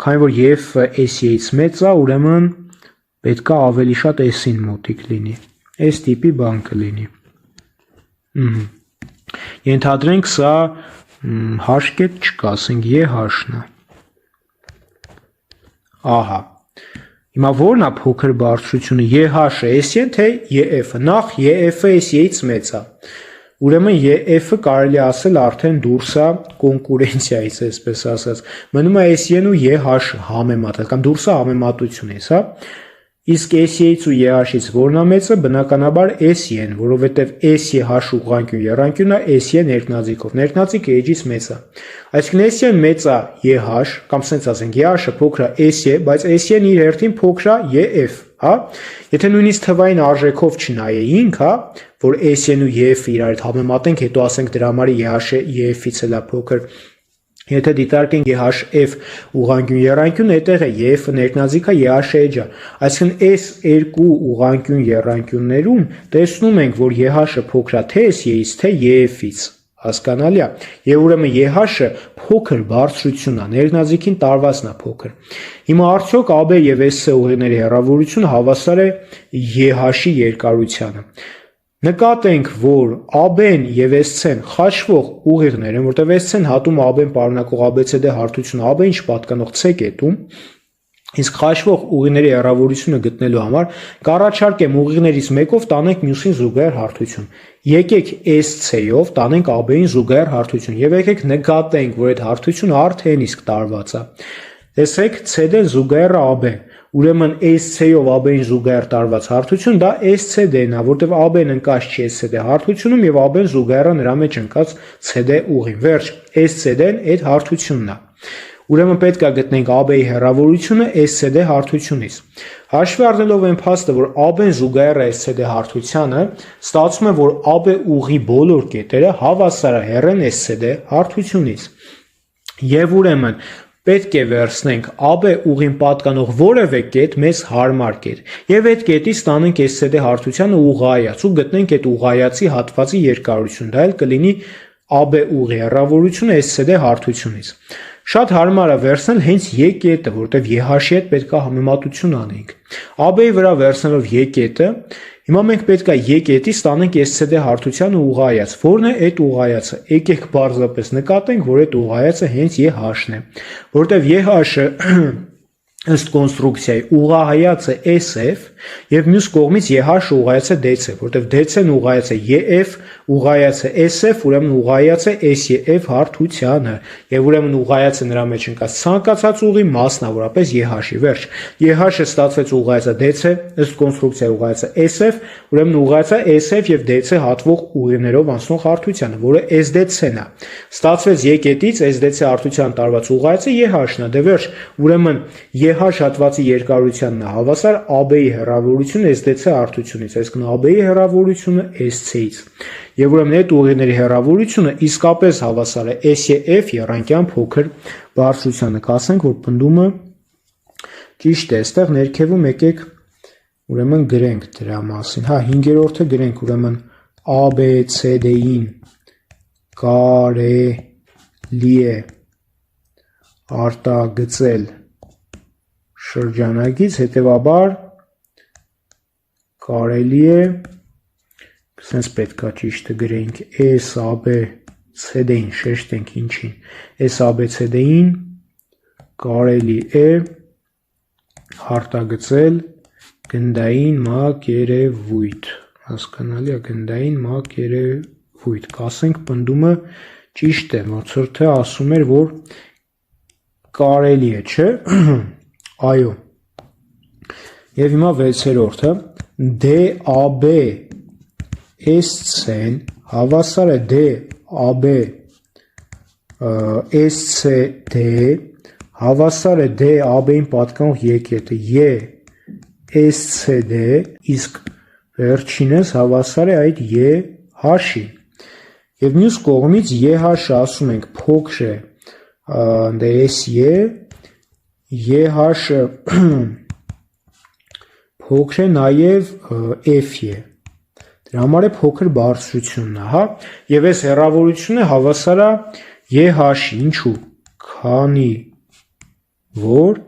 քանի որ F-ը S-ից մեծ է, ուրեմն պետք է ավելի շատ S-ին մոտիկ լինի։ S տիպի բան կլինի։ Ենթադրենք սա հաշկետ չկա, ասենք EH-ն է։ Ահա։ Հիմա ո՞րն է փոքր բարձրությունը, EH-ը S-ն թե EF-ը։ Նախ EF-ը S-ից մեծ է։ Ուրեմն EF-ը կարելի ասել արդեն դուրս է կոնկուրենցիայից, այսպես ասած։ Մնում է S-ն ու EH-ը համեմատել, կամ դուրս է համեմատությունից, հա։ Իսկ S-ից ու EH-ից որն է մեծը, բնականաբար S-ն, որովհետև S-EH ուղղանկյուն եռանկյունն է, S-ն ներքնաձիգով, ներքնաձիգը էջից մեծ է։ Այսինքն S-ն մեծ է EH, կամ ասենք ասենք EH-ը փոքր է S-ը, բայց S-ն իր հերթին փոքր է EF, հա։ Եթե նույնիսկ թվային արժեքով չնայեինք, հա, որ S-ն ու EF-ը իրար հետ համեմատենք, հետո ասենք դրա համար EH-ը EF-ից էլ է փոքր։ Եթե դիտարկենք EHF ուղղանկյուն եռանկյուն, այդտեղ է EF-ը ներքնաձիգը, EH-ը էջը։ Այսինքն այս երկու ուղղանկյուն եռանկյուններում տեսնում ենք, որ EH-ը փոքր է թե S-ից, թե EF-ից, հասկանալի է։ Եվ ուրեմն EH-ը փոքր բարձրությունն է, ներքնաձիգին տարվածն է փոքր։ Հիմա արդյոք AB եւ SC ուղիղների հեռավորությունը հավասար է EH-ի երկարությանը։ Նկատենք, որ AB-ն եւ SC-ն խաչվող ուղիղներ են, որտեղ SC-ն հատում AB-ն պարունակող ABCD հարթությունը AB-ին պատկանող C կետում, իսկ խաչվող ուղիղների հեռավորությունը գտնելու համար կառաջարկեմ ուղիղներից մեկով տանենք մյուսին զուգահեռ հարթություն։ Եկեք SC-ով տանենք AB-ին զուգահեռ հարթություն եւ եկեք նկատենք, որ այդ հարթությունը արդեն իսկ տարված է։ Տեսեք, CD-ն զուգահեռ է AB-ն։ Ուրեմն SC-ով AB-ին զուգահեռ տարված հարթություն դա SCD-ն է, որտեղ AB-ն ընկած չի SCD հարթությունում եւ AB-ն զուգահեռ նրա մեջ ընկած CD ուղին։ Վերջ, SCD-ն այդ հարթությունն է։ Ուրեմն պետք է գտնենք AB-ի հեռավորությունը SCD հարթությունից։ Հաշվի առնելով այն փաստը, որ AB-ն զուգահեռ է SCD հարթությանը, ստացվում է, որ AB ուղի բոլոր կետերը հավասարահեռ են SCD հարթությունից։ Եվ ուրեմն պետք է վերցնենք AB ուղին պատկանող որևէ կետ մեզ հարմար կետ եւ այդ կետից ստանենք SCD հարթությանը ուղղայաց ու գտնենք այդ ուղղայացի հատվածի երկարությունը, դա էլ կլինի AB ուղի հեռավորությունը SCD հարթությունից։ Շատ հարմար է վերցնել հենց E կետը, որտեղ EH-ի հետ պետք է համեմատություն անենք։ AB-ի վրա վերցնելով E կետը, հիմա մենք պետք է E կետից ստանենք SCD հարթությանը ուղղայաց, որն է այդ ուղղայացը։ Եկեք բարձրապես նկատենք, որ այդ ուղղայացը հենց EH-ն է, որտեղ EH-ը ըստ կոնստրուկցիայի ուղղահայացը SF եւ մյուս կողմից EH ուղղայացը DC, որտեղ DC-ն ուղղայացը EF, ուղղայացը SF, ուրեմն ուղղայացը SEF հարթությանը եւ ուրեմն ուղղայացը նրա մեջ ընկած ցանկացած ուղի մասնավորապես EH-ի վերջ։ EH-ը ստացվեց ուղղայացը DC, ըստ կոնստրուկցիայի ուղղայացը SF, ուրեմն ուղղայացը SF եւ DC հատվող ուղիներով անցնող հարթությանը, որը SDC-ն է։ Ստացվեց E կետից SDC հարթության տարված ուղղայացը EH-ն է, դե վերջ, ուրեմն EH հատվածի երկարությանն է հավասար AB-ի հեռավորությունը SDC հարթությունից, այսինքն AB-ի հեռավորությունը SC-ից։ Եվ ուրեմն այդ ուղիների հեռավորությունը իսկապես հավասար է SEF եռանկյան փոքր բարձրությանը։ Կասենք, որ պնդումը ճիշտ է, այստեղ ներքևում եկեք ուրեմն գրենք դրա մասին։ Հա, 5-րդը գրենք ուրեմն ABCD-ին կարելի է արտագծել շրջանագից, հետևաբար կարելի է, սենց պետք է ճիշտը գրենք, SABCD-ին, շեշտենք ինչին, SABCD-ին կարելի է արտագծել գնդային մակերևույթ, հասկանալի է, գնդային մակերևույթ, կասենք պնդումը ճիշտ է, Մոցարտը ասում էր, որ կարելի է, չէ, այո, և հիմա 6-րդը, DAB SC-ն հավասար է DAB SCD, հավասար է DAB-ին պատկանող եկետը SCD, իսկ վերջինս հավասար է այդ EH-ի։ Եվ մյուս կողմից EH-ը ասում ենք փոքր է SE, EH-ը փոքր է նաև F-ը, դրա համար է փոքր բարձրությունն է, հա, և այս հեռավորությունը հավասար է EH-ի, ինչու, քանի որ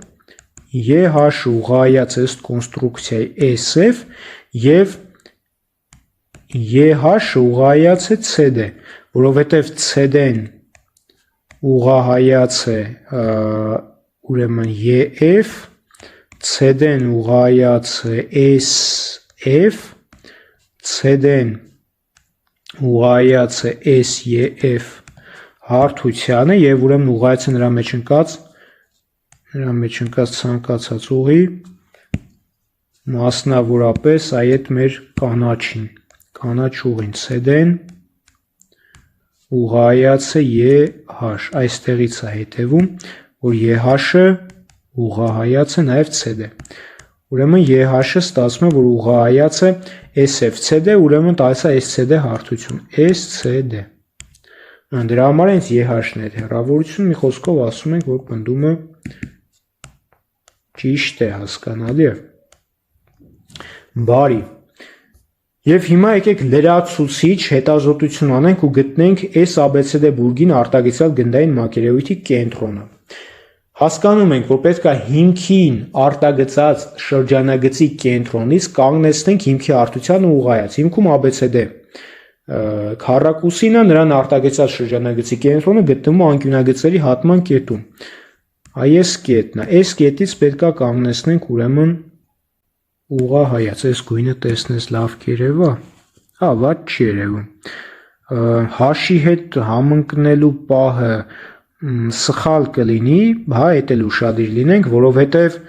EH ուղղայաց ըստ կոնստրուկցիայի SF և EH ուղղայաց է CD, որովհետև CD-ն ուղղահայաց է ուրեմն EF, CD-ն ուղղայաց է SF, CD-ն ուղղայաց է SEF հարթությանը և ուրեմն ուղղայաց է նրա մեջ ընկած ցանկացած ուղի մասնավորապես այդ մեր կանաչ ուղին CD-ն ուղղայաց է EH, այստեղից է հետևում, որ EH-ը ուղղահայաց է նաև CD։ Ուրեմն EH-ը ստացվում է, որ ուղղահայաց է SFCD, ուրեմն տալիս է SCD հարթություն, SCD։ Դրա համար հենց EH-ն է հեռավորություն, մի խոսքով ասում ենք, որ պնդումը ճիշտ է, հասկանալի է։ Բարի։ Եվ հիմա եկեք լրացուցիչ հետազոտություն անենք ու գտնենք S ABCD բուրգին արտագծյալ գնդային մակերևույթի կենտրոնը։ Հասկանում ենք, որ պետք է հիմքին արտագծած շրջանագծի կենտրոնից կանգնեցնենք հիմքի հարթությանը ուղղայաց։ Հիմքում ABCD քառակուսին է, նրան արտագծած շրջանագծի կենտրոնը գտնվում է անկյունագծերի հատման կետում։ Այս կետն է, այս կետից պետք է կանգնեցնենք ուրեմն ուղղահայաց, այս գույնը տեսնես լավ կերևա, հա, վատ չի երևում։ Հաշի հետ համընկնելու պահը սխալ կլինի, հա, էդ էլ ուշադիր լինենք, որովհետև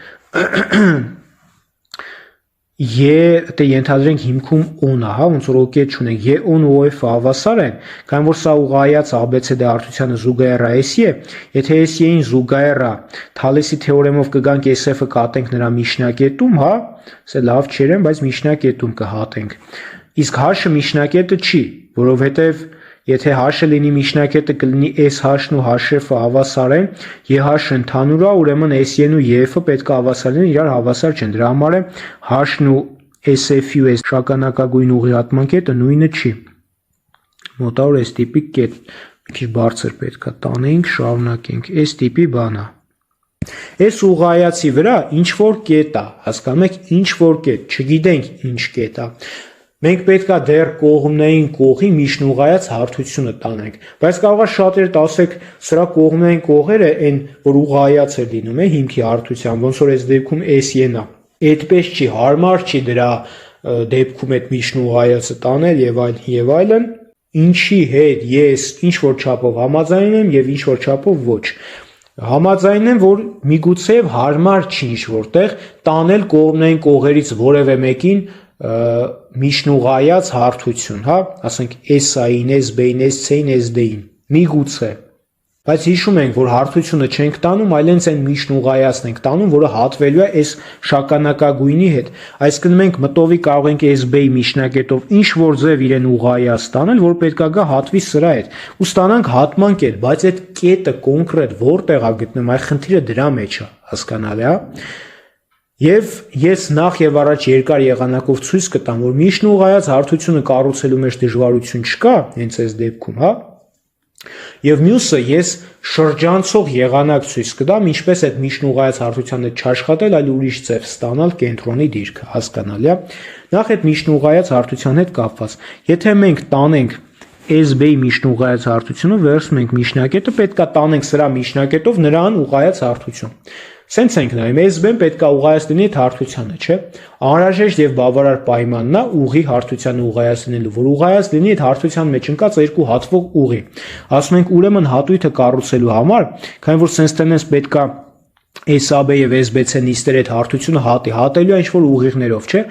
ենթադրենք հիմքում on-ը, հա, ոնց որ OK չունենք, on ու OF-ը հավասար են, քանի որ սա ուղղայաց ABCD հարթությանը զուգահեռ է SE, եթե SE-ին զուգահեռ է, Թալեսի թեորեմով կգանք SF-ը կհատենք նրա միջնակետում, հա, սա լավ չերեմ, բայց միջնակետում կհատենք։ Իսկ H-ը միջնակետը չի, որովհետև եթե H-ը լինի միջնակետը կլինի SH-ն ու HF-ը հավասար են, EH-ը ընդհանուր է, ուրեմն SE-ն ու EF-ը պետք է հավասար լինեն, իրար հավասար չեն, դրա համար է H-ն ու SF-ի ու շագանակագույն ուղի հատման կետը նույնը չի։ Մոտավոր այս տիպի կետ, մի քիչ բարձր պետք է տանեինք, շարունակենք, այս տիպի բան է։ Այս ուղղայացի վրա ինչ որ կետ է, հասկանում եք, ինչ որ կետ, չգիտենք ինչ կետ է։ Մենք պետքա դեռ կողմնային կողի միջնուղայաց հարթությունը տանենք, բայց կարող է շատերդ ասեք, սրա կողմնային կողերը այն, որ ուղղայաց է լինում է հիմքի հարթության, ոնց որ այս դեպքում S-ն է։ Այդպես չի, հարմար չի դրա դեպքում այդ միջնուղայացը տանել եւ այլն, ինչի հետ ես ինչ որ չափով համաձայն եմ եւ ինչ որ չափով ոչ։ Համաձայն եմ, որ միգուցե հարմար չի ինչ որտեղ տանել կողմնային կողերից որևէ մեկին միջնուղայաց հարթություն, հա, ասենք S-ային, S-B-ին, S-C-ին, S-D-ին, միգուցե, բայց հիշում ենք, որ հարթությունը չենք տանում, այլ հենց այն միջնուղայացն ենք տանում, որը հատվելու է այս շագանակագույնի հետ, այսինքն մենք մտովի կարող ենք S-B-ի միջնակետով ինչ որ ձև իրեն ուղղայաց տանել, որ պետքա գա հատվի սրա հետ, ու ստանանք հատման կետ, բայց այդ կետը կոնկրետ որտեղ է գտնվում, այ խնդիրը դրա մեջ է, հասկանալի է։ Եվ ես նախ եւ առաջ երկար եղանակով ցույց կտամ, որ միջնուղայաց հարթությունը կառուցելու մեջ դժվարություն չկա, հենց այս դեպքում, հա։ Եվ մյուսը ես շրջանցող եղանակ ցույց կտամ, ինչպես այդ միջնուղայաց հարթությանը չաշխատել, այլ ուրիշ ձև ստանալ կենտրոնի դիրքը, հասկանալի է։ Նախ այդ միջնուղայաց հարթության հետ կապված, եթե մենք տանենք S-B-ի միջնուղայաց հարթությունը, վերցնում ենք միջնակետը, պետքա տանենք սրա միջնակետով նրան ուղղայաց հարթություն։ Սենց ենք նայում, S-B-ն պետքա ուղղայաց լինի այդ հարթությանը, չէ՞։ Անհրաժեշտ եւ բավարար պայմանն է ուղի հարթությանը ուղղայաց լինելու, որ ուղղայաց լինի այդ հարթության մեջ ընկած երկու հատվող ուղի։ Ասում ենք ուրեմն հատույթը կառուցելու համար, քանի որ սենց տենես պետքա S-AB եւ S-B-C նիստեր այդ հարթությունը հատելու է ինչ-որ ուղիղներով, չէ՞։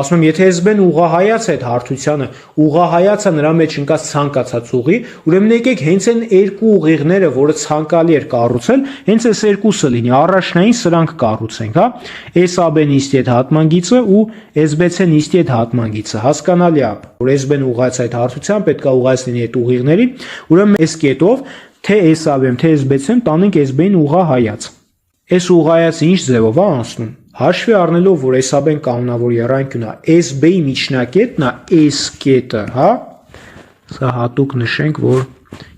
Ասում եմ, եթե S-B-ն ուղղահայաց է այդ հարթությանը, ուղղահայացը նրա մեջ ընկած ցանկացած ուղի, ուրեմն եկեք հենց այն երկու ուղիղները, որը ցանկալի էր կառուցել, հենց այս երկուսը լինի, առաջնային սրանք կառուցենք, հա։ S-AB նիստի այդ հատման գիծը ու S-B-C նիստի այդ հատման գիծը, հասկանալի է, որ S-B-ն ուղղայաց այդ հարթության, պետք է ուղղայաց լինի այդ ուղիղներին, ուրեմն այս կետով թե S-AB-ն, թե S-B-C-ն տանենք S-B-ին ուղղահայաց։ Այս ուղղայացը ինչ ձևով է անցնում, հաշվի առնելով, որ S-AB-ն կանոնավոր եռանկյուն է, S-B-ի միջնակետն է S կետը, հա, սա հատուկ նշենք,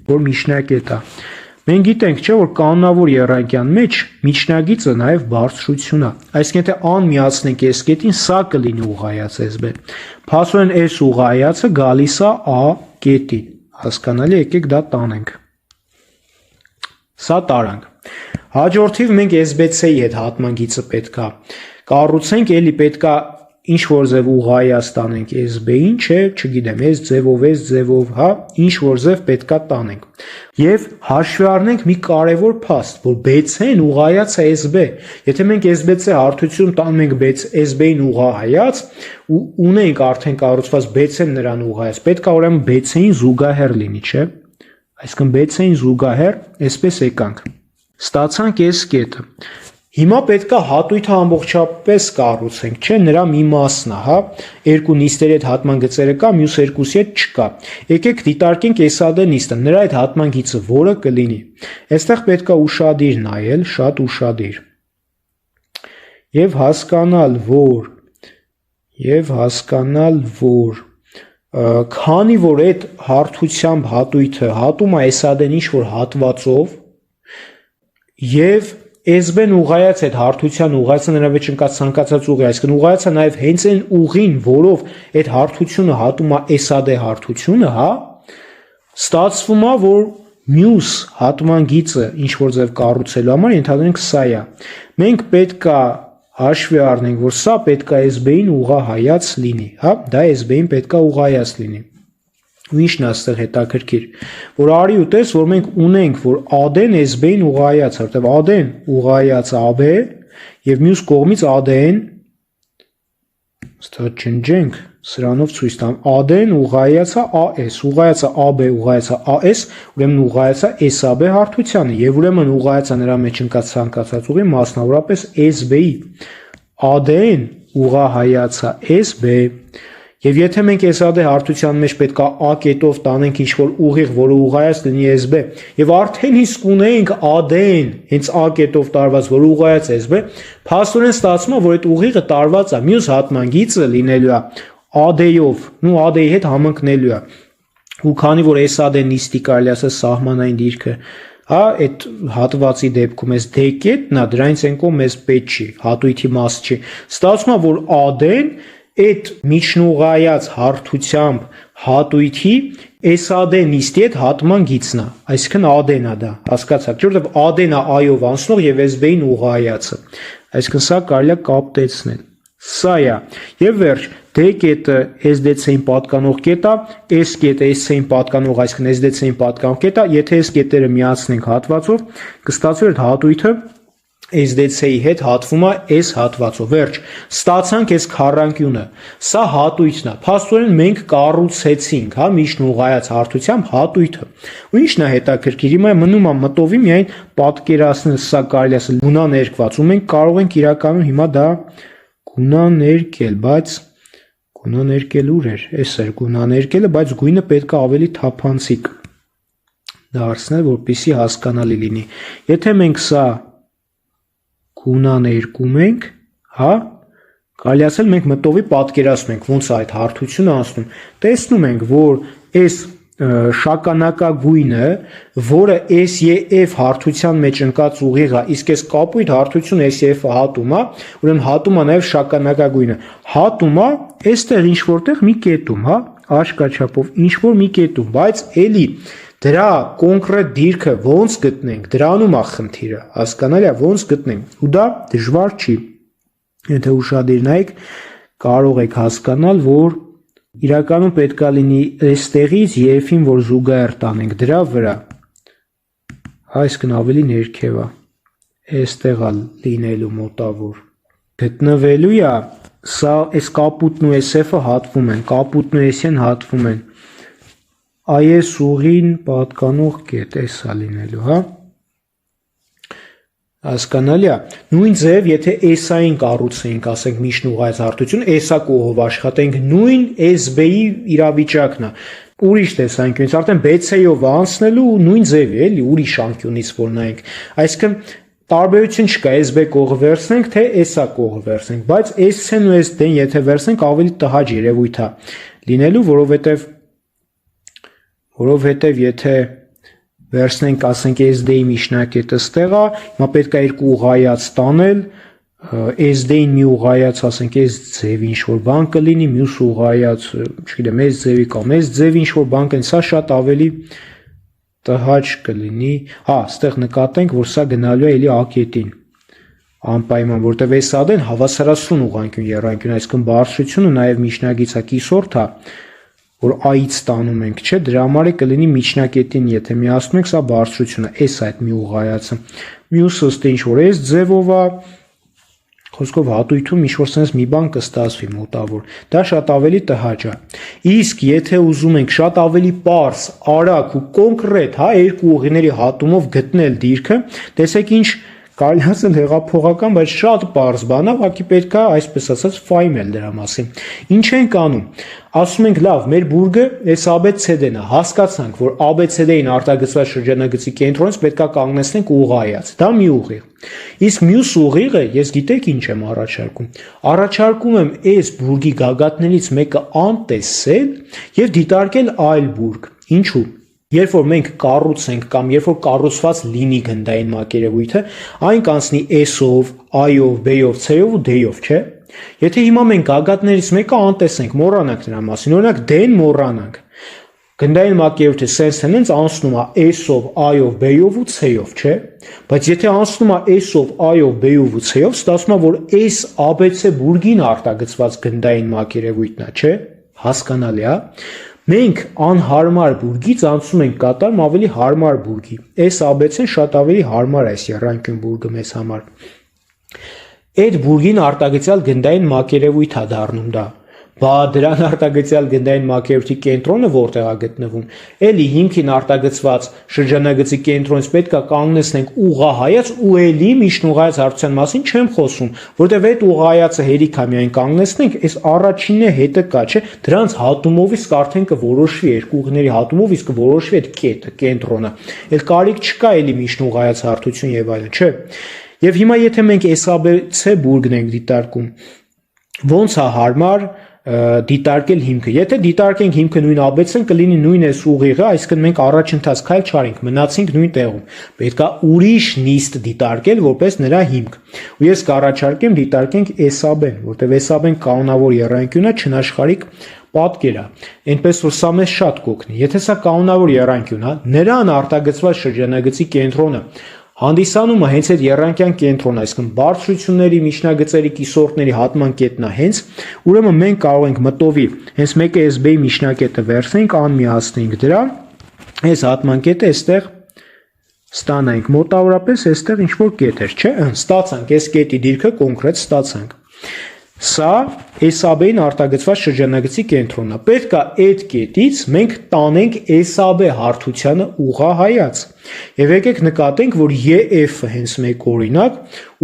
որ միջնակետ է։ Մենք գիտենք, չէ, որ կանոնավոր եռանկյան մեջ միջնագիծը նաև բարձրություն է, այսինքն եթե ան միացնենք S կետին, սա կլինի ուղղայաց S-B։ Փաստորեն այս ուղղայացը գալիս է A կետին, հասկանալի, եկեք դա տանենք։ Սա տարանք։ Հաջորդիվ մենք S-B-C-ի հետ հատման գիծը պետքա կառուցենք, էլի պետքա ինչ որ ձև ուղղայաց տանենք S-B-ին, չէ, չգիտեմ, այս ձևով, հա, ինչ որ ձև պետքա տանենք։ Եվ հաշվի առնենք մի կարևոր փաստ, որ B-C-ն ուղղայաց է S-B։ Եթե մենք S-B-C հարթություն տանում ենք S-B-ին ուղղահայաց ու ունենք արդեն կառուցված B-C-ն նրան ուղղայաց, պետքա ուրեմն B-C-ին զուգահեռ լինի, չէ։ Այսինքն B-C-ին զուգահեռ, այսպես եկանք։ Ստացանք այս կետը։ Հիմա պետքա հատույթը ամբողջապես կառուցենք, չէ, նրա մի մասն է, հա, երկու նիստերի հետ հատման գծերը կա, մյուս երկուսի հետ չկա։ Եկեք դիտարկենք S-AD նիստը, նրա այդ հատման գիծը որը կլինի։ Այստեղ պետքա ուշադիր նայել, շատ ուշադիր։ Եվ հասկանալ, որ քանի որ այդ հարթությամբ հատույթը հատում է S-AD-ն ինչ որ հատվածով եւ S-B-ն ուղղայաց այդ հարթության ուղղայացը նրա մեջ ընկած ցանկացած ուղի, այսինքն ուղղայացը նաև հենց այն ուղին, որով այդ հարթությունը հատում է S-AD հարթությունը, հա, ստացվում է, որ մյուս հատման գիծը ինչ որ ձև կառուցելու համար ենթադրենք սա է։ Մենք պետքա հաշվի առնենք, որ սա պետքա S-B-ին ուղղահայաց լինի, հա, դա S-B-ին պետքա ուղղայաց լինի։ Ու ինչն է այստեղ հետաքրքիր, որ արի ու տես, որ մենք ունենք, որ AD-ն S-B-ին ուղղայաց է, որտեղ AD-ն ուղղայաց AB եւ մյուս կողմից AD-ն ստա չնջենք, սրանով ցույց տամ, AD-ն ուղղայաց է AS, ուղղայաց է AB, ուղղայաց է AS, ուրեմն ուղղայաց է S-AB հարթությանը եւ ուրեմն ուղղայաց է նրա մեջ ընկած ցանկացած ուղի, մասնավորապես S-B-ի AD-ն ուղղահայաց է S-B Եվ եթե մենք S-AD հարթության մեջ պետքա A կետով տանենք ինչ-որ ուղիղ, որը ուղղայաց լինի S-B, եւ արդեն իսկ ունենք AD-ն, հենց A կետով տարված, որը ուղղայաց S-B, փաստորեն ստացվում է, որ այդ ուղիղը տարված է, մյուս հատման գիծը լինելու է AD-ով, ու AD-ի հետ համընկնելու է։ Ու քանի որ S-AD նիստի կարելի ասել սահմանային դիրքը, հա, այդ հատվածի դեպքում այս D կետն է, դրանից ենքով մեզ պետք չի, հատույթի մաս չի։ Ստացվում է, որ AD-ն այդ միջնուղայաց հարթությամբ հատույթի S-AD նիստի հետ հատման գիծն է, այսինքն AD-ն է դա, հասկացաք, չէ՞ որտեղ AD-ն է I-ով անցնող եւ SB-ին ուղղայացը, այսինքն սա կարելի է կապտեցնել, սա է, եւ վերջ, D կետը SDC-ին պատկանող կետ է, S կետը SC-ին պատկանող, այսինքն SDC-ին պատկանող կետ է, եթե այս կետերը միացնենք հատվածով, կստացվի այդ հատույթը SDC-ի հետ հատվում է S հատվածով, վերջ, ստացանք այս քառանկյունը, սա հատույթն է, փաստորեն մենք կառուցեցինք, հա, միջնուղայաց հարթությամբ հատույթը, ու ինչն է հետաքրքիր, հիմա մնում է մտովի միայն պատկերացնել, սա կարելի ասել գունաներկված, ու մենք կարող ենք իրականում հիմա դա գունաներկել, բայց գունաներկել ուր էր, այս էր գունաներկելը, բայց գույնը պետք է ավելի թափանցիկ դարձնել, որպեսզի հասկանալի լինի, եթե մենք սա գունաներկում ենք, հա, կարելի ասել մենք մտովի պատկերացնում ենք, ոնց է այդ հարթությունը անցնում, տեսնում ենք, որ այս շագանակագույնը, որը SEF հարթության մեջ ընկած ուղիղ է, իսկ այս կապույտ հարթությունը SEF-ը հատում է, ուրեմն հատում է նաև շագանակագույնը, հատում է այստեղ ինչ որտեղ մի կետում, հա, աչքաչափով ինչ որ մի կետում, բայց էլի դրա կոնկրետ դիրքը ոնց գտնենք, դրանում է խնդիրը, հասկանալի է, ոնց գտնենք, ու դա դժվար չի, եթե ուշադիր նայեք, կարող եք հասկանալ, որ իրականում պետք է լինի այստեղից F-ին, որ զուգահեռ տանենք դրա վրա, այսինքն ավելի ներքև է, այստեղ է լինելու մոտավոր, գտնվելու է, սա այս կապուտն ու SF-ը հատվում են, կապուտն ու S-ն հատվում են, այս ուղին պատկանող կետ, այս է լինելու, հա, հասկանալի է, նույն ձև, եթե S-ային կառուցենք, ասենք միջնուղայաց հարթություն, S-ա կողով աշխատենք, նույն SB-ի իրավիճակն է, ուրիշ տեսանկյունից, արդեն BC-ով անցնելու նույն ձևի, էլի, ուրիշ անկյունից որ նայենք, այսինքն տարբերություն չկա, SB կողը վերցնենք, թե S-ա կողը վերցնենք, բայց S-ն ու SD-ն եթե վերցնենք, ավելի տհաճ երևույթ է լինելու, որովհետև եթե վերցնենք, ասենք SD-ի միջնակետը ստեղ է, հիմա պետք է երկու ուղղայաց տանել, SD-ին մի ուղղայաց, ասենք այս ձևի ինչ-որ բան կլինի, մյուս ուղղայաց, չգիտեմ, այս ձևի կամ այս ձևի ինչ-որ բան կլինի, սա շատ ավելի տհաճ կլինի, հա, ստեղ նկատենք, որ սա գնալու է էլի A կետին, անպայման, որտև այս AD-ն հավասարացուն ուղղանկյուն եռանկյուն, այսինքն բարձրությունը նաև միջնագիծա կիսորդ է, որ A-ից տանում ենք, չէ, դրա համար է կլինի միջնակետին, եթե միացնում ենք, սա բարձրությունը, այս այդ մի ուղղայացը, մյուսը ըստ ինչ որ այս ձևով է, խոսքով հատույթում ինչ-որ sense մի բան կստացվի մոտավոր, դա շատ ավելի տհաճ է, իսկ եթե ուզում ենք շատ ավելի պարզ, արագ ու կոնկրետ, հա, երկու ուղիների հատումով գտնել դիրքը, տեսեք ինչ կարելի ասել հեղափոխական, բայց շատ պարզ բան է, ուղղակի պետք է այսպես ասած ֆայմել դրա մասին։ Ինչ ենք անում։ Ասում ենք, լավ, մեր բուրգը այս ABCD-ն է, հասկացանք, որ ABCD-ին արտագծված շրջանագծի կենտրոնից պետք է կանգնեցնենք ուղղայաց։ Դա մի ուղիղ։ Իսկ մյուս ուղիղը, ես գիտեք ինչ եմ առաջարկում։ Առաջարկում եմ այս բուրգի գագաթներից մեկը անտեսել եւ դիտարկել այլ բուրգ։ Ինչու՞։ Երբ որ մենք կառուցենք կամ երբ որ կառուցված լինի գնդային մակերևույթը, այն կանցնի S-ով, I-ով, B-ով, C-ով ու D-ով, չէ՞։ Եթե հիմա մենք գագաթներից մեկը անտեսենք, մոռանանք նրա մասին, օրինակ D-ն մոռանանք։ Գնդային մակերևույթը sense-ն անցնում է S-ով, I-ով, B-ով ու C-ով, չէ՞։ Բայց եթե անցնում է S-ով, I-ով, B-ով ու C-ով, ստացվում է, որ S ABC բուրգին արտագծված գնդային մակերևույթն է, չէ՞։ Հասկանալի է։ Մենք անհարմար բուրգից անցնում ենք կատարում ավելի հարմար բուրգի։ Այս ABC-ն շատ ավելի հարմար է այս եռանկյուն բուրգը մեզ համար։ Այդ բուրգին արտագծյալ գնդային մակերևույթ է դառնում դա։ Բա դրան արտագծյալ գնդային մակերևույթի կենտրոնը որտեղ է գտնվում։ Էլի հիմքին արտագծված շրջանագծի կենտրոնից պետք է կանգնեցնենք ուղղահայաց ու էլի միջնուղայաց հարթության մասին չեմ խոսում, որտեղ այդ ուղղահայացը հերիք է միայն կանգնեցնենք, այս առաջինն է հետը կա, չէ, դրանց հատումով իսկ արդեն կորոշվի երկու ուղիների հատումով իսկ կորոշվի այդ կետը, կենտրոնը։ Էլ կարիք չկա էլի միջնուղայաց հարթություն եւ այլն, չէ։ Եվ հիմա եթե մենք SABC բուրգն ենք դիտարկում, ոնց է հարմար դիտարկել հիմքը։ Եթե դիտարկենք հիմքը նույն ABC-ն, կլինի նույն այս ուղիղը, այսինքն մենք առաջընթաց քայլ չարինք, մնացինք նույն տեղում։ Պետք է ուրիշ նիստ դիտարկել որպես նրա հիմք։ Ու ես կառաջարկեմ դիտարկենք SAB-ն, որտեղ SAB-ն կանոնավոր եռանկյուն է, չնաշխարհիկ պատկեր է։ Այնպես որ սա մեզ շատ կօգնի։ Եթե սա կանոնավոր եռանկյուն է, նրան արտագծված շրջանագծի կենտրոնը հանդիսանում է հենց այդ եռանկյան կենտրոնը, այսինքն բարձրությունների, միջնագծերի, կիսորդների հատման կետն է հենց, ուրեմն մենք կարող ենք մտովի հենց մեկը SB-ի միջնակետը վերցնենք, անմիացնենք դրան, այս հատման կետը այստեղ ստանանք, մոտավորապես այստեղ ինչ-որ կետ էր, չէ՞, ստացանք, այս կետի դիրքը կոնկրետ ստացանք։ Սա SAB-ին արտագծված շրջանագծի կենտրոնն է։ Պետք է այդ կետից մենք տանենք SAB հարթությանը ուղղահայաց։ Եվ եկեք նկատենք, որ EF-ը հենց մեկ օրինակ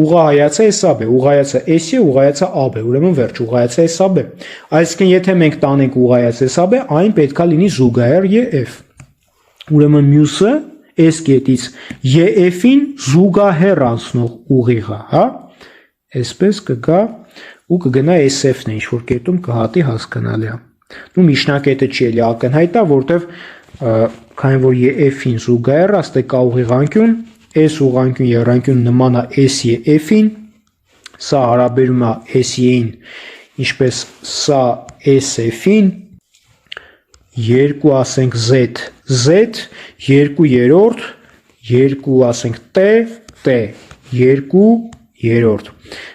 ուղղահայացը SAB, ուղղահայացը SE, ուղղահայացը AB, ուրեմն վերջ ուղղահայացը SAB։ Այսինքն եթե մենք տանենք ուղղահայաց SAB, այն պետք է լինի զուգահեռ EF։ Ուրեմն մյուսը S կետից EF-ին զուգահեռ անցնող ուղիղ է, հա։ Այսպես կգա ու կգնա SF-ն է, ինչ-որ կետում կհատի հասկանալի է։ Ու միջնակետը չի էլի ակնհայտ է, որտեվ քանի որ EF-ին զուգահեռ է, ստե կա ուղիղ անկյուն, S ուղղանկյուն եռանկյուն նման է SEF-ին, սա հարաբերում է SE-ին, ինչպես սա SF-ին, երկու ասենք Z, 2/3, երկու ասենք T, 2/3։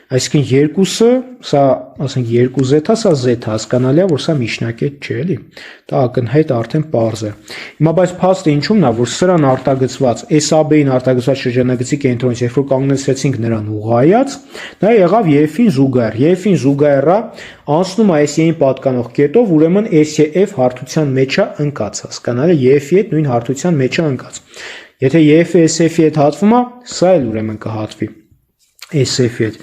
Այսինքն երկուսը, սա ասենք 2Z-ը, սա Z-ը, հասկանալի է, որ սա միջնակետ չէ, էլի։ Դա ակնհայտ արդեն պարզ է։ Հիմա բայց փաստը ինչումն է, որ սրան արտագծված SAB-ին արտագծված շրջանագծի կենտրոնից, երբ որ կանգնեցրեցինք նրան ուղղահայաց, դա եղավ EF-ին զուգահեռ։ EF-ին զուգահեռը անցնում է SE-ին պատկանող կետով, ուրեմն SEF հարթության մեջ է ընկած, հասկանալի է, EF-ի հետ նույն հարթության մեջ է ընկած։ Եթե EF-ը SF-ի հետ հատվում է, սա էլ ուրեմն կհատվի SF-ի հետ։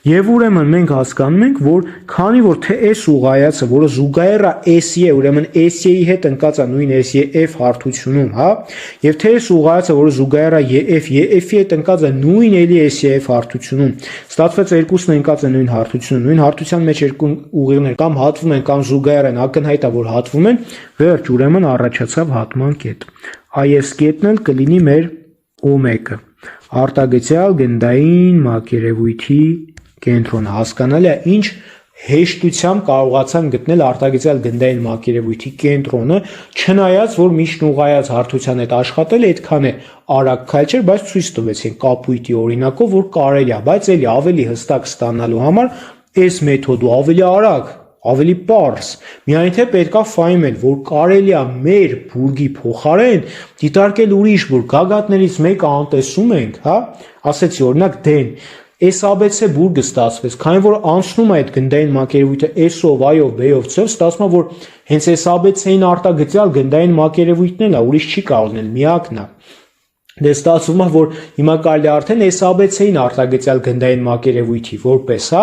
Եվ ուրեմն մենք հասկանում ենք, որ քանի որ թե S ուղղայացը, որը զուգահեռ է SE, ուրեմն SE-ի հետ ընկած է նույն SEF հարթությունում, հա, եւ թե S ուղղայացը, որը զուգահեռ է EF-ի հետ ընկած է նույն էլի SEF հարթությունում, ստացվեց երկուսն ընկած են նույն հարթությունում, նույն հարթության մեջ երկու ուղիղներ կամ հատվում են կամ զուգահեռ են, ակնհայտ է, որ հատվում են, վերջ, ուրեմն առաջացավ հատման կետ։ Այս կետն էլ կլինի մեր O1-ը։ Արտագծյալ գնդային մակերևույթի կենտրոնը, հասկանալի է, ինչ հեշտությամբ կարողացան գտնել արտագծյալ գնդային մակերևույթի կենտրոնը, չնայած որ միջնուղղայաց հարթության հետ աշխատել այդքան է արագ քայլ չէր, բայց ցույց տվեցին կապույտի օրինակով, որ կարելի է, բայց էլի ավելի հստակ ստանալու համար այս մեթոդը ավելի արագ, ավելի պարզ, միայն թե պետքա ֆայմել, որ կարելի է մեր բուրգի փոխարեն դիտարկել ուրիշ բուրգ, գագաթներից մեկը անտեսում ենք, հա, ասեցի օրինակ դեն, այս ABC բուրգը ստացվեց, քանի որ անցնում է այդ գնդային մակերևույթը S-ով, I-ով, B-ով, C-ով, ստացվում է, որ հենց այս ABC-ին արտագծյալ գնդային մակերևույթն էլ է, ուրիշ չի կարող լինել, միակն է։ Դե ստացվում է, որ հիմա կարելի արդեն այս ABC-ին արտագծյալ գնդային մակերևույթի որպես, հա,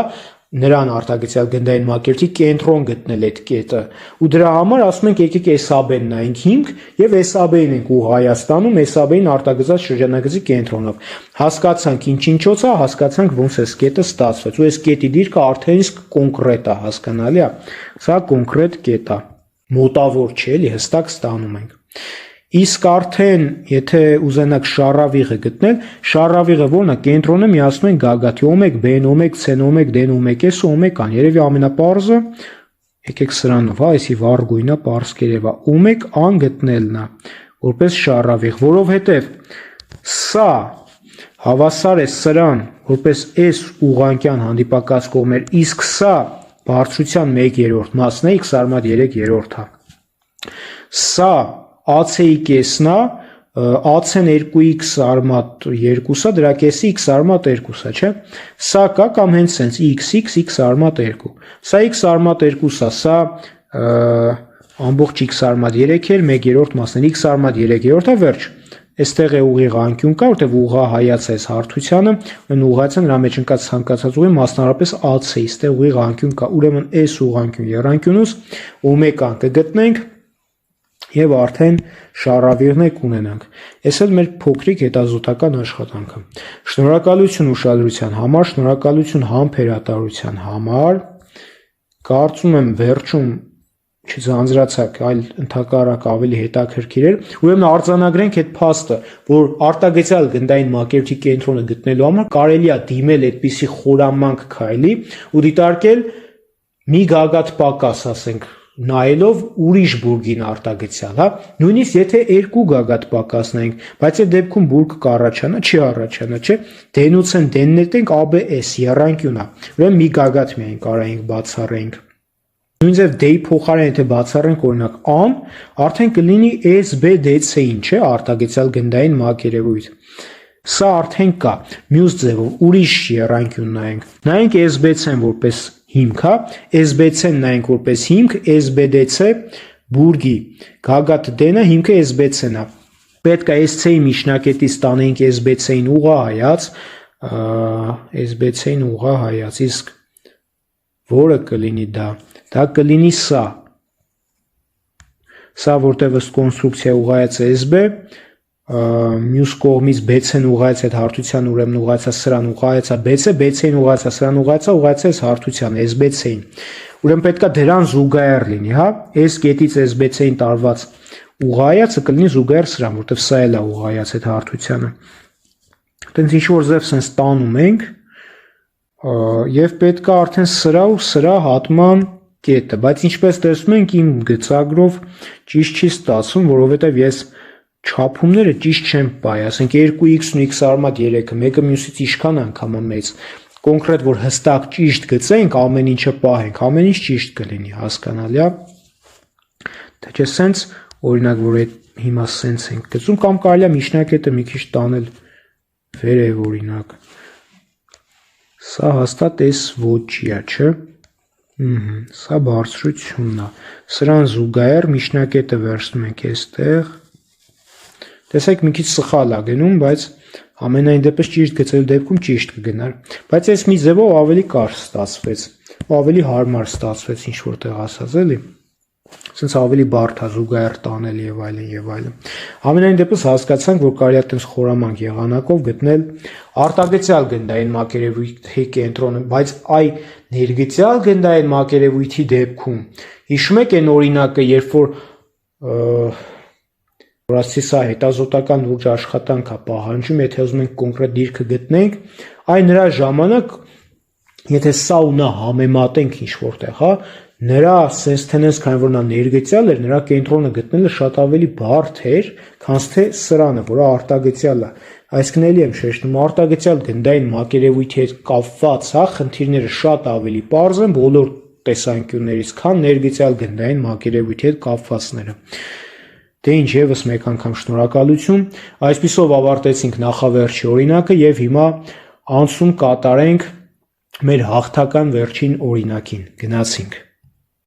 նրան արտագծյալ գնդային մակերևույթի կենտրոն գտնել այդ կետը ու դրա համար ասում ենք եկեք SAB-ն նայենք հիմք եւ SAB-ին ենք Հայաստանում SAB-ին արտագծած շրջանագծի կենտրոնով հասկացանք ինչ-ինչոց է հասկացանք ոնց է կետը ստացվեց ու այս կետի դիրքը արդեն իսկ կոնկրետ է հասկանալի է սա կոնկրետ կետ է մոտավոր չէ էլի հստակ ստանում ենք Իսկ արդեն եթե ուզենաք շարավիղը գտնել, շարավիղը որն է կենտրոնը միացնում են գագաթի O1, B-ն O1, C-ն O1, D-ն O1, S-ը O1-ան, երևի ամենապարզը, եկեք սրանով, հա, այսի վառ գույնը պարզ կերևա, O1-ան գտնելն է, որպես շարավիղ, որովհետև սա հավասար է սրան, որպես S ուղղանկյան հանդիպակաց կողմեր, իսկ սա բարձրության 1/3 մասն է, x արմատ 3/3 է, սա AC-ի կեսն է, AC-ն 2x արմատ 2-ը, դրա կեսը x արմատ 2-ը, չէ, սա կա կամ հենց սենց x արմատ 2, սա x արմատ 2-ը, սա ամբողջ x արմատ 3-էր, 1/3 մասն է, x արմատ 3/3-ը վերջ, այստեղ է ուղիղ անկյուն կա, որտեղ ուղղահայաց է այս հարթությանը, այն ուղղայցը նրա մեջ ընկած ցանկացած ուղի մասնարարպես AC-ի, այստեղ ուղիղ անկյուն կա, ուրեմն S ուղղանկյուն եռանկյունուց O1-ան կգտնենք Եվ արդեն շարավիղն եք ունենանք։ Այս էլ մեր փոքրիկ հետազոտական աշխատանքը։ Շնորհակալություն ուշադրության համար, շնորհակալություն համբերատարության համար։ Կարծում եմ վերջում չձանձրացակ, այլ ընդհակառակ ավելի հետաքրքիր էր։ Ուրեմն արձանագրենք այդ փաստը, որ արտագծյալ գնդային մակերևույթի կենտրոնը գտնելու համար կարելի է դիմել այդպիսի խորամանկ քայլի ու դիտարկել մի գագաթ պակաս, ասենք, նայելով ուրիշ բուրգին արտագծյալ, հա, նույնիսկ եթե երկու գագաթ պակաս նայենք, բայց այդ դեպքում բուրգը կառաջանա, չի առաջանա, չէ՞։ Դենուց են դեննետենք ABS եռանկյուն է։ Ուրեմն մի գագաթ միայն կարայինք բացառենք։ Նույնիսկ դեի փոխարեն եթե բացառենք օրինակ ան, արդեն կլինի SBDC-ին, չէ՞, արտագծյալ գնդային մակերևույթ։ Սա արդեն կա։ Մյուս ձևով ուրիշ եռանկյուն նայենք։ Նայենք SBC-ն որպես հիմք, հա, SBC-ն նայենք որպես հիմք, SBDC բուրգի գագաթ դենը հիմքը SBC-ն է։ Պետք է SC-ի միջնակետից տանենք SBC-ին ուղղահայաց, SBC-ին ուղղահայաց, իսկ որը կլինի դա։ Դա կլինի սա։ Սա որտեղ ըստ կոնստրուկցիա ուղղայաց SB, մյուս կողմից BC-ն ուղղայաց այդ հարթության, ուրեմն ուղղայացա սրան, ուղղայացա BC, BC-ին ուղղայացա սրան, ուղղայացա այս հարթության SBC-ին։ Ուրեմն պետքա դրան զուգահեռ լինի, հա, S կետից SBC-ին տարված ուղղայացը կլինի զուգահեռ սրան, որտեղ սա էլ է ուղղայաց այդ հարթությանը։ Այդտենց ինչ որ ձև sense տանում ենք, եւ պետքա արդեն սրա ու սրա հատման կետը, բայց ինչպես տեսնում ենք իմ գծագրով ճիշտ չի ստացվում, որովհետեւ ես չափումները ճիշտ չեմ պահի, ասենք 2x-ն ու x արմատ 3-ը, մեկը մյուսից ինչքան անգամ է մեծ։ Կոնկրետ որ հստակ ճիշտ գծենք, ամեն ինչը պահենք, ամեն ինչ ճիշտ կլինի, հասկանալի է։ Թե չէ sense օրինակ որ այդ հիմա sense ենք գծում կամ կարելի է միջնակետը մի քիչ տանել վերև օրինակ։ Սա հաստատ էս ոչի է, չէ՞։ Սա բարձրությունն է։ Սրան զուգահեռ միջնակետը վերցնում ենք այստեղ։ Տեսեք մի քիչ սխալ է գնում, բայց ամենայն դեպս ճիշտ գծելու դեպքում ճիշտ կգնար։ Բայց այս մի ձևով ավելի կարճ ստացվեց, ավելի հարմար ստացվեց ինչ որտեղ ասած էլի։ Սենց ավելի բարդ է զուգահեռ տանել եւ այլն եւ այլն։ Ամենայն դեպս հասկացանք, որ կարելի է այդպես խորամանկ եղանակով գտնել արտագծյալ գնդային մակերևույթի կենտրոնը, բայց այ ներգծյալ գնդային մակերևույթի դեպքում հիշում եք այն օրինակը, երբ որ ասի սա հետազոտական լուրջ աշխատանք է պահանջում, եթե ուզում ենք կոնկրետ դիրքը գտնենք, այն նրա ժամանակ եթե սա ու նա համեմատենք ինչ որտեղ, հա, նրա sense tense, քանի որ նա ներգծյալ էր, նրա կենտրոնը գտնելը շատ ավելի բարդ էր, քան թե սրանը, որը արտագծյալ է։ Այսինքն էլի եմ շեշտում, արտագծյալ գնդային մակերևույթի հետ կապված, հա, խնդիրները շատ ավելի պարզ են բոլոր տեսանկյուններից, քան ներգծյալ գնդային մակերևույթի հետ կապվածները։ Դե ինչ, եւս մեկ անգամ շնորհակալություն։ Այսպիսով ավարտեցինք նախավերջի օրինակը եւ հիմա անցում կատարենք մեր հաղթական վերջին օրինակին։ Գնացինք։